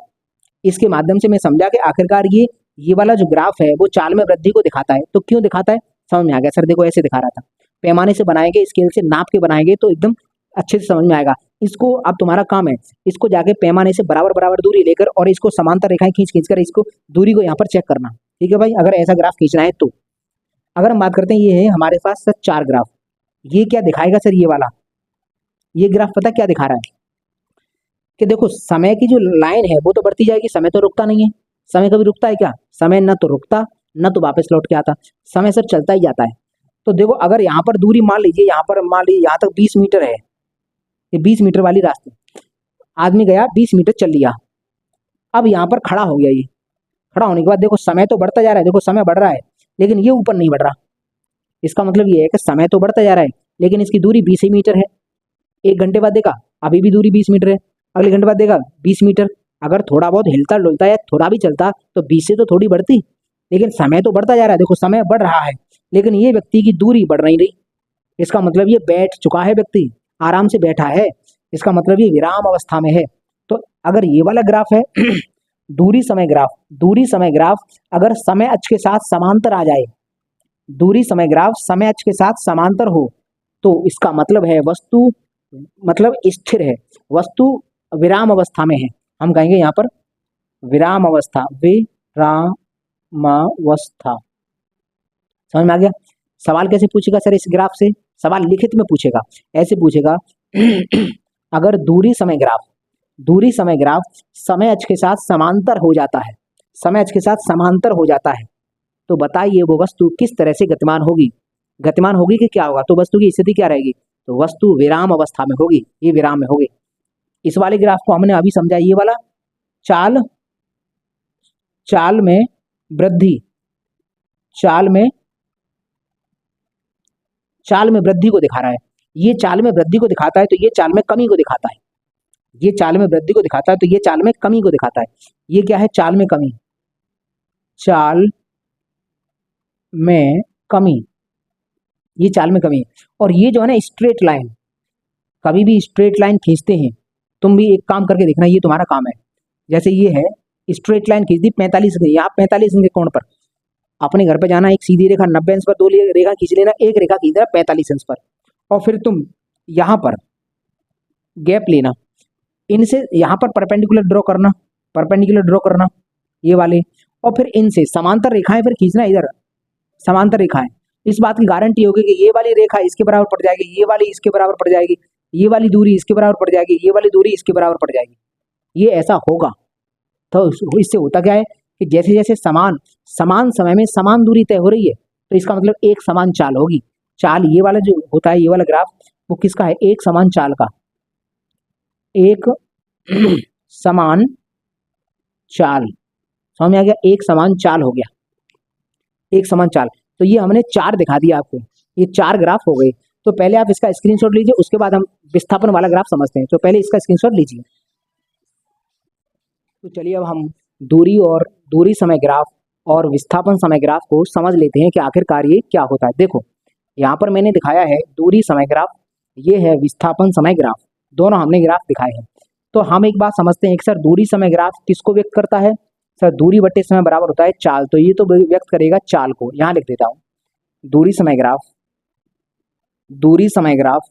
A: इसके माध्यम से मैं समझा कि आखिरकार ये वाला जो ग्राफ है वो चाल में वृद्धि को दिखाता है। तो क्यों दिखाता है, समझ में आ गया। सर देखो ऐसे दिखा रहा था, पैमाने से बनाएंगे, स्केल से नाप के बनाएंगे तो एकदम अच्छे से समझ में आएगा। इसको अब तुम्हारा काम है, इसको जाके पैमाने से बराबर बराबर दूरी लेकर और इसको समांतर रेखाएं खींच खींच कर इसको दूरी को यहाँ पर चेक करना, ठीक है भाई, अगर ऐसा ग्राफ खींचना है तो। अगर हम बात करते हैं, ये है हमारे पास सर 4 ग्राफ। ये क्या दिखाएगा सर, ये वाला, ये ग्राफ पता क्या दिखा रहा है कि देखो समय की जो लाइन है वो तो बढ़ती जाएगी, समय तो रुकता नहीं है। समय कभी रुकता है क्या, समय न तो रुकता न तो वापस लौट के आता, समय सर चलता ही जाता है। तो देखो अगर यहाँ पर दूरी मान लीजिए, यहाँ पर मान लीजिए यहाँ तक 20 मीटर है, ये 20 मीटर वाली रास्ते, आदमी गया 20 मीटर चल लिया, अब यहाँ पर खड़ा हो गया। ये खड़ा होने के बाद देखो समय तो बढ़ता जा रहा है, देखो समय बढ़ रहा है लेकिन ये ऊपर नहीं बढ़ रहा। इसका मतलब ये है कि समय तो बढ़ता जा रहा है लेकिन इसकी दूरी 20 ही मीटर है। 1 घंटे बाद देखा अभी भी दूरी 20 मीटर है, अगले घंटे बाद देखा 20 मीटर। अगर थोड़ा बहुत हिलता डुलता या थोड़ा भी चलता तो 20 से तो थोड़ी बढ़ती, लेकिन समय तो बढ़ता जा रहा है, देखो समय बढ़ रहा है लेकिन ये व्यक्ति की दूरी बढ़ नहीं रही। इसका मतलब ये बैठ चुका है व्यक्ति, आराम से बैठा है, इसका मतलब ये विराम अवस्था में है। तो अगर ये वाला ग्राफ है दूरी समय ग्राफ, दूरी समय ग्राफ अगर समय अक्ष के साथ समांतर आ जाए, दूरी समय ग्राफ समय अक्ष के साथ समांतर हो तो इसका मतलब है वस्तु मतलब स्थिर है, वस्तु विराम अवस्था में है। हम कहेंगे यहाँ पर विराम अवस्था, विरामावस्था। समझ में आ गया। सवाल कैसे पूछेगा सर इस ग्राफ से, सवाल लिखित में पूछेगा, ऐसे पूछेगा अगर दूरी समय ग्राफ, दूरी समय ग्राफ समय अक्ष के साथ समांतर हो जाता है, समय अक्ष के साथ समांतर हो जाता है तो बताइए वो वस्तु किस तरह से गतिमान होगी। गतिमान होगी कि क्या होगा, तो वस्तु की स्थिति क्या रहेगी, तो वस्तु विराम अवस्था में होगी, ये विराम में होगी। इस वाले ग्राफ को हमने अभी समझा, ये वाला चाल, चाल में वृद्धि, चाल में चाल में वृद्धि को दिखा रहा है, ये चाल में वृद्धि को दिखाता है तो ये चाल में कमी को दिखाता है, ये चाल में वृद्धि को दिखाता है तो ये चाल में कमी को दिखाता है। ये क्या है? चाल में कमी, चाल में कमी, ये चाल में कमी है। और ये जो है ना स्ट्रेट लाइन, कभी भी स्ट्रेट लाइन खींचते हैं, तुम भी एक काम करके देखना, ये तुम्हारा काम है। जैसे ये है स्ट्रेट लाइन खींच दी 45 की, यहाँ 45 के कोण पर, अपने घर पे जाना, एक सीधी रेखा 90 इंच पर, दो रेखा खींच लेना, एक रेखा खींच देना 45 इंच पर, और फिर तुम यहाँ पर गैप लेना, इनसे यहाँ पर परपेंडिकुलर ड्रॉ करना, परपेंडिकुलर ड्रॉ करना ये वाले, और फिर इनसे समांतर रेखाएं फिर खींचना, इधर समांतर रेखाएं। इस बात की गारंटी होगी कि ये वाली रेखा इसके बराबर पड़ जाएगी, ये वाली इसके बराबर पड़ जाएगी, ये वाली दूरी इसके बराबर पड़ जाएगी, ये वाली दूरी इसके बराबर पड़ जाएगी, ये ऐसा होगा। तो इससे होता क्या है कि जैसे जैसे समान समय में समान दूरी तय हो रही है, तो इसका मतलब एक समान चाल होगी। चाल ये वाला जो होता है, ये वाला ग्राफ, वो किसका है? एक समान चाल का, एक समान चाल, समझ में आ गया? एक समान चाल हो गया, एक समान चाल। तो ये हमने 4 दिखा दिया आपको, ये 4 ग्राफ हो गए। तो पहले आप इसका स्क्रीनशॉट लीजिए, उसके बाद हम विस्थापन वाला ग्राफ समझते हैं। तो पहले इसका स्क्रीनशॉट लीजिए। तो चलिए अब हम दूरी और दूरी समय ग्राफ और विस्थापन समय ग्राफ को समझ लेते हैं कि आखिरकार ये क्या होता है। देखो यहाँ पर मैंने दिखाया है दूरी समय ग्राफ, ये है विस्थापन समय ग्राफ, दोनों हमने ग्राफ दिखाए हैं। तो हम एक बात समझते हैं कि सर दूरी समय ग्राफ किसको व्यक्त करता है? सर दूरी बटे समय बराबर होता है चाल, तो ये तो व्यक्त करेगा चाल को। यहाँ लिख देता हूँ, दूरी समय ग्राफ, दूरी समय ग्राफ,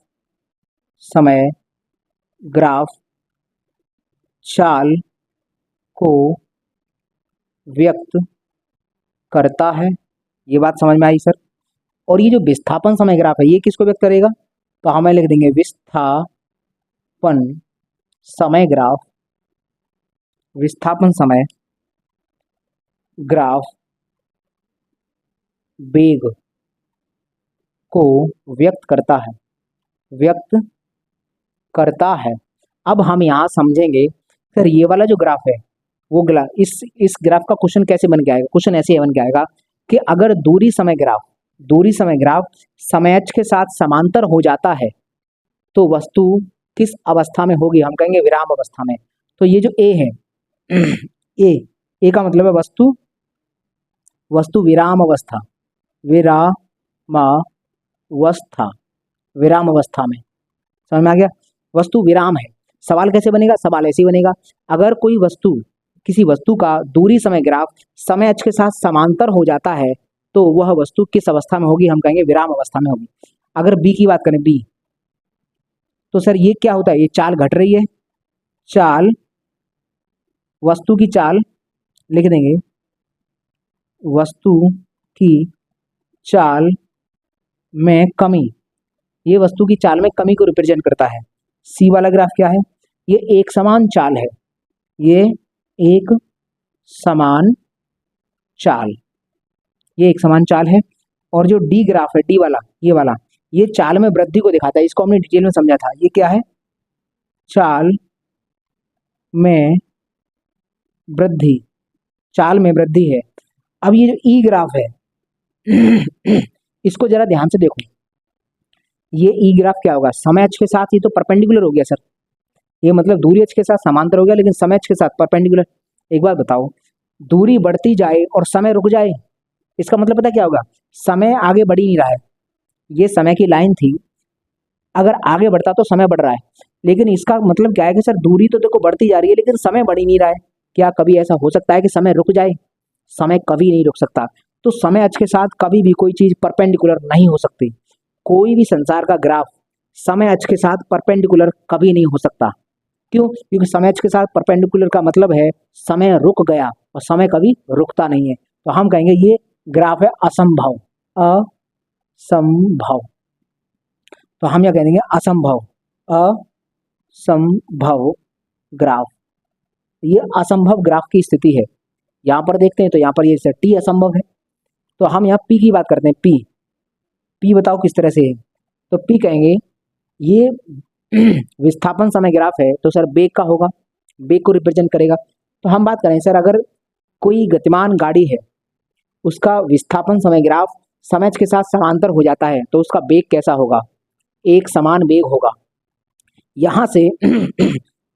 A: समय ग्राफ चाल को व्यक्त करता है। ये बात समझ में आई सर? और ये जो विस्थापन समय ग्राफ है, ये किसको व्यक्त करेगा? तो हमें लिख देंगे विस्थापन समय ग्राफ, विस्थापन समय ग्राफ वेग को व्यक्त करता है, व्यक्त करता है। अब हम यहाँ समझेंगे सर ये वाला जो ग्राफ है, वो इस ग्राफ का क्वेश्चन कैसे बन के आएगा? क्वेश्चन ऐसे बन के आएगा कि अगर दूरी समय ग्राफ समय अक्ष के साथ समांतर हो जाता है तो वस्तु किस अवस्था में होगी? हम कहेंगे विराम अवस्था में। तो ये जो ए है ए का मतलब है वस्तु विराम अवस्था, विराम अवस्था में। समझ में आ गया? वस्तु विराम है। सवाल कैसे बनेगा? सवाल ऐसे ही बनेगा, अगर कोई वस्तु, किसी वस्तु का दूरी समय ग्राफ समय अक्ष के साथ समांतर हो जाता है तो वह वस्तु किस अवस्था में होगी? हम कहेंगे विराम अवस्था में होगी। अगर बी की बात करें, बी, तो सर ये क्या होता है? ये चाल घट रही है, चाल, वस्तु की चाल लिख देंगे, वस्तु की चाल में कमी, ये वस्तु की चाल में कमी को रिप्रेजेंट करता है। सी वाला ग्राफ क्या है? ये एक समान चाल है, ये एक समान चाल, ये एक समान चाल है। और जो डी ग्राफ है, डी वाला, ये वाला, ये चाल में वृद्धि को दिखाता है। इसको हमने डिटेल में समझा था। ये क्या है? चाल में वृद्धि, चाल में वृद्धि है। अब ये जो ई ग्राफ है इसको जरा ध्यान से देखो, ये ई ग्राफ क्या होगा? समय अक्ष के साथ ही तो परपेंडिकुलर हो गया सर, ये मतलब दूरी अक्ष के साथ समांतर हो गया लेकिन समय अक्ष के साथ परपेंडिकुलर। एक बात बताओ, दूरी बढ़ती जाए और समय रुक जाए, इसका मतलब पता क्या होगा? समय आगे बढ़ ही नहीं रहा है। ये समय की लाइन थी, अगर आगे बढ़ता तो समय बढ़ रहा है, लेकिन इसका मतलब क्या है कि सर दूरी तो देखो बढ़ती जा रही है लेकिन समय बढ़ ही नहीं रहा है। क्या कभी ऐसा हो सकता है कि समय रुक जाए? समय कभी नहीं रुक सकता। तो समय अक्ष के साथ कभी भी कोई चीज परपेंडिकुलर नहीं हो सकती। कोई भी संसार का ग्राफ समय अक्ष के साथ परपेंडिकुलर कभी नहीं हो सकता। क्यों? क्योंकि समय अक्ष के साथ परपेंडिकुलर का मतलब है समय रुक गया, और समय कभी रुकता नहीं है। तो हम कहेंगे ये ग्राफ है असंभव, असंभव। तो हम क्या कह देंगे? असंभव, असंभव ग्राफ। ये असंभव ग्राफ की स्थिति है। यहाँ पर देखते हैं तो यहाँ पर ये टी असंभव है। तो हम यहाँ पी की बात करते हैं, पी बताओ किस तरह से है? तो पी कहेंगे ये विस्थापन समय ग्राफ है, तो सर वेग का होगा, वेग को रिप्रेजेंट करेगा। तो हम बात करें सर, अगर कोई गतिमान गाड़ी है, उसका विस्थापन समय ग्राफ समय के साथ समांतर हो जाता है तो उसका वेग कैसा होगा? एक समान वेग होगा। यहाँ से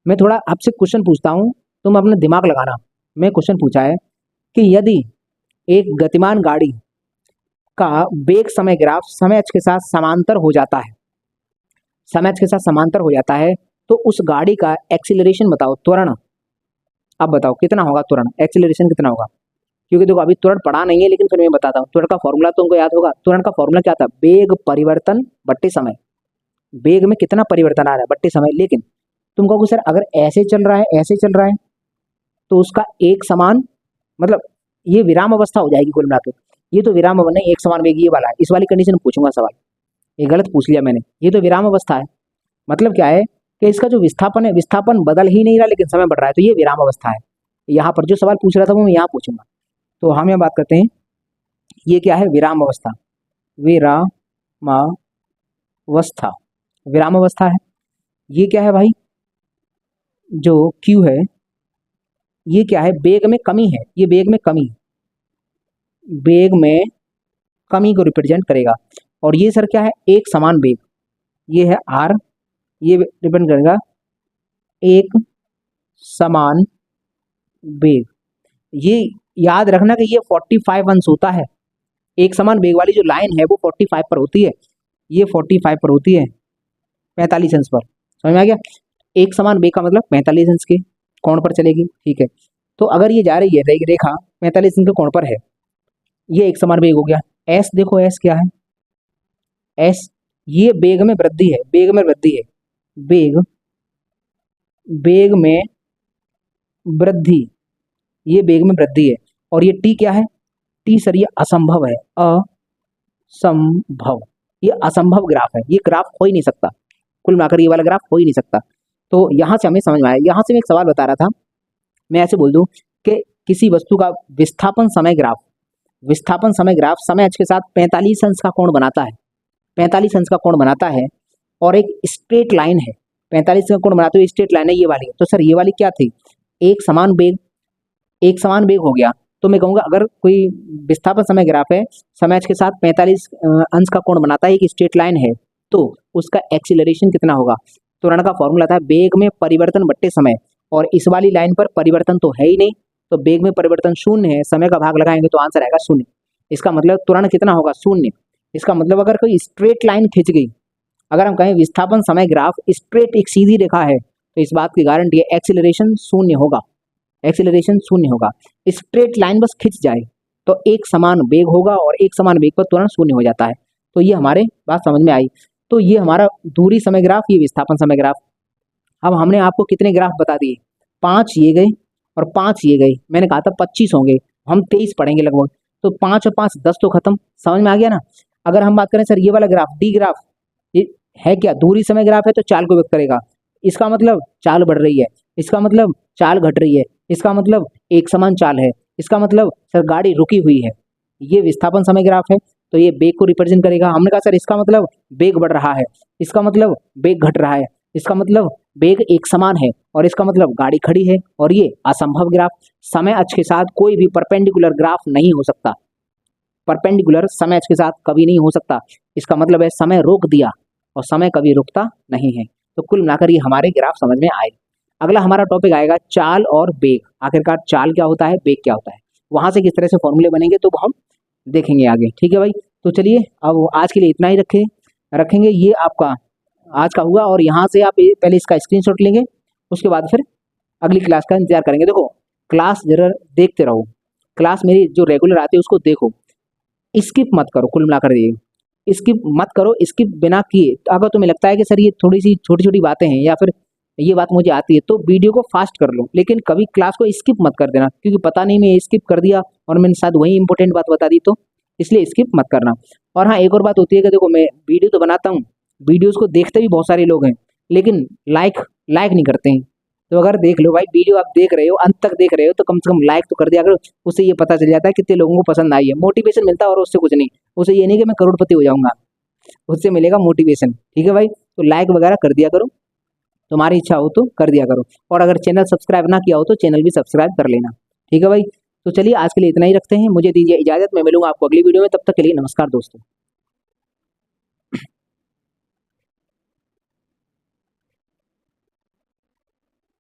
A: मैं थोड़ा आपसे क्वेश्चन पूछता हूँ, तुम अपना दिमाग लगाना। मैं क्वेश्चन पूछा है कि यदि एक गतिमान गाड़ी का वेग समय ग्राफ समय अक्ष के साथ समांतर हो जाता है, समय अक्ष के साथ समांतर हो जाता है, तो उस गाड़ी का एक्सीलरेशन बताओ, त्वरण। अब बताओ कितना होगा त्वरण, एक्सीलरेशन कितना होगा? क्योंकि देखो अभी त्वरण पढ़ा नहीं है, लेकिन फिर मैं बताता हूँ। त्वरण का फॉर्मूला तुमको याद होगा। त्वरण का फॉर्मूला क्या था? वेग परिवर्तन बट्टे समय। वेग में कितना परिवर्तन आ रहा है बट्टे समय। लेकिन तुम कहोगे सर अगर ऐसे चल रहा है, ऐसे चल रहा है, तो उसका एक समान, मतलब ये विराम अवस्था हो जाएगी कुल मिलाकर। ये तो विराम अवस्था नहीं, एक समान वेग ये वाला है। इस वाली कंडीशन में पूछूंगा सवाल, ये गलत पूछ लिया मैंने। ये तो विराम अवस्था है। मतलब क्या है कि इसका जो विस्थापन है, विस्थापन बदल ही नहीं रहा लेकिन समय बढ़ रहा है, तो ये विराम अवस्था है। यहाँ पर जो सवाल पूछ रहा था वो मैं यहाँ पूछूंगा। तो हम यहाँ बात करते हैं, ये क्या है? विराम अवस्था। विरामावस्था, विराम अवस्था है। ये क्या है भाई? जो Q है, ये क्या है? वेग में कमी है। ये वेग में कमी, वेग में कमी को रिप्रेजेंट करेगा। और ये सर क्या है? एक समान वेग। ये है R, ये रिप्रेजेंट करेगा एक समान वेग। ये याद रखना कि ये 45 अंश होता है। एक समान वेग वाली जो लाइन है वो 45 पर होती है, ये 45 पर होती है, 45 अंश पर। समझ में आ गया? एक समान वेग का मतलब 45 अंश के कोण पर चलेगी। ठीक है, तो अगर ये जा रही है रेखा 45 अंश के कोण पर है, ये एक समान वेग हो गया। एस देखो, एस क्या है? एस ये वेग में वृद्धि है, वेग में वृद्धि है, वेग, वेग में वृद्धि, ये वेग में वृद्धि है। और ये टी क्या है? टी सर ये असंभव है, असंभव। ये असंभव ग्राफ है, ये ग्राफ हो ही नहीं सकता। कुल मिलाकर ये वाला ग्राफ हो ही नहीं सकता। तो यहाँ से हमें समझ में आया। यहाँ से मैं एक सवाल बता रहा था, मैं ऐसे बोल दूं कि किसी वस्तु का विस्थापन समय ग्राफ, विस्थापन समय ग्राफ समय अक्ष के साथ 45 अंश का कोण बनाता है, 45 अंश का कोण बनाता है। और एक स्ट्रेट लाइन है, 45 का कोण बनाते हुए स्ट्रेट लाइन है ये वाली। तो सर ये वाली क्या थी? एक समान वेग, एक समान वेग हो गया। तो मैं कहूँगा अगर कोई विस्थापन समय ग्राफ है, समय अक्ष के साथ 45 अंश का कोण बनाता है, एक स्ट्रेट लाइन है, तो उसका एक्सीलरेशन कितना होगा? त्वरण का फॉर्मूला था वेग में परिवर्तन बट्टे समय। और इस वाली लाइन पर परिवर्तन तो है ही नहीं, तो वेग में परिवर्तन शून्य है, समय का भाग लगाएंगे तो आंसर आएगा शून्य। इसका मतलब त्वरण कितना होगा? शून्य। इसका मतलब अगर कोई स्ट्रेट लाइन खिंच गई, अगर हम कहें विस्थापन समय ग्राफ स्ट्रेट एक सीधी रेखा है, तो इस बात की गारंटी है एक्सीलरेशन शून्य होगा, एक्सीलरेशन शून्य होगा। स्ट्रेट लाइन बस खिंच जाए तो एक समान वेग होगा, और एक समान वेग पर तुरंत शून्य हो जाता है। तो ये हमारे बात समझ में आई। तो ये हमारा दूरी समय ग्राफ, ये विस्थापन समय ग्राफ। अब हमने आपको कितने ग्राफ बता दिए? 5 ये गए और 5 ये गए। मैंने कहा था 25 होंगे, हम 23 पढ़ेंगे लगभग। तो 5 और 5 10 तो खत्म। समझ में आ गया ना? अगर हम बात करें सर ये वाला ग्राफ डी ग्राफ, ये है क्या? दूरी समय ग्राफ है, तो चाल को व्यक्त करेगा। इसका मतलब चाल बढ़ रही है, इसका मतलब चाल घट रही है, इसका मतलब एक समान चाल है, इसका मतलब सर गाड़ी रुकी हुई है। ये विस्थापन समय ग्राफ है, तो ये वेग को रिप्रेजेंट करेगा। हमने कहा सर इसका मतलब वेग बढ़ रहा है, इसका मतलब वेग घट रहा है, इसका मतलब वेग एक समान है, और इसका मतलब गाड़ी खड़ी है। और ये असंभव ग्राफ, समय अक्ष के साथ कोई भी परपेंडिकुलर ग्राफ नहीं हो सकता, परपेंडिकुलर समय अक्ष के साथ कभी नहीं हो सकता। इसका मतलब है समय रोक दिया, और समय कभी रुकता नहीं है। तो कुल मिलाकर ये हमारे ग्राफ समझ में आए। अगला हमारा टॉपिक आएगा चाल और वेग। आखिरकार चाल क्या होता है, वेग क्या होता है, वहां से किस तरह से फॉर्मूले बनेंगे तो हम देखेंगे आगे। ठीक है भाई, तो चलिए अब आज के लिए इतना ही रखेंगे। ये आपका आज का हुआ, और यहाँ से आप पहले इसका स्क्रीनशॉट लेंगे, उसके बाद फिर अगली क्लास का इंतजार करेंगे। देखो क्लास जरा देखते रहो, क्लास मेरी जो रेगुलर आती है उसको देखो, स्किप मत करो। कुल मिलाकर ये स्किप मत करो, स्किप बिना किए। अगर तुम्हें लगता है कि सर ये थोड़ी सी छोटी छोटी बातें हैं, या फिर ये बात मुझे आती है, तो वीडियो को फास्ट कर लो, लेकिन कभी क्लास को स्किप मत कर देना, क्योंकि पता नहीं मैं स्किप कर दिया और मैंने शायद वही इंपॉर्टेंट बात बता दी, तो इसलिए स्किप मत करना। और हाँ, एक और बात होती है कि देखो मैं वीडियो तो बनाता हूँ, वीडियोज़ को देखते भी बहुत सारे लोग हैं, लेकिन लाइक नहीं करते हैं। तो अगर देख लो भाई, वीडियो आप देख रहे हो, अंत तक देख रहे हो, तो कम से कम लाइक तो कर दिया करो। उससे ये पता चल जाता है कितने लोगों को पसंद आई है, मोटिवेशन मिलता है, और उससे कुछ नहीं। उससे ये नहीं कि मैं करोड़पति हो जाऊंगा, उससे मिलेगा मोटिवेशन। ठीक है भाई, तो लाइक वगैरह कर दिया करो, तुम्हारी इच्छा हो तो कर दिया करो। और अगर चैनल सब्सक्राइब ना किया हो तो चैनल भी सब्सक्राइब कर लेना। ठीक है भाई, तो चलिए आज के लिए इतना ही रखते हैं, मुझे दीजिए इजाजत, मैं मिलूंगा आपको अगली वीडियो में, तब तक के लिए नमस्कार दोस्तों।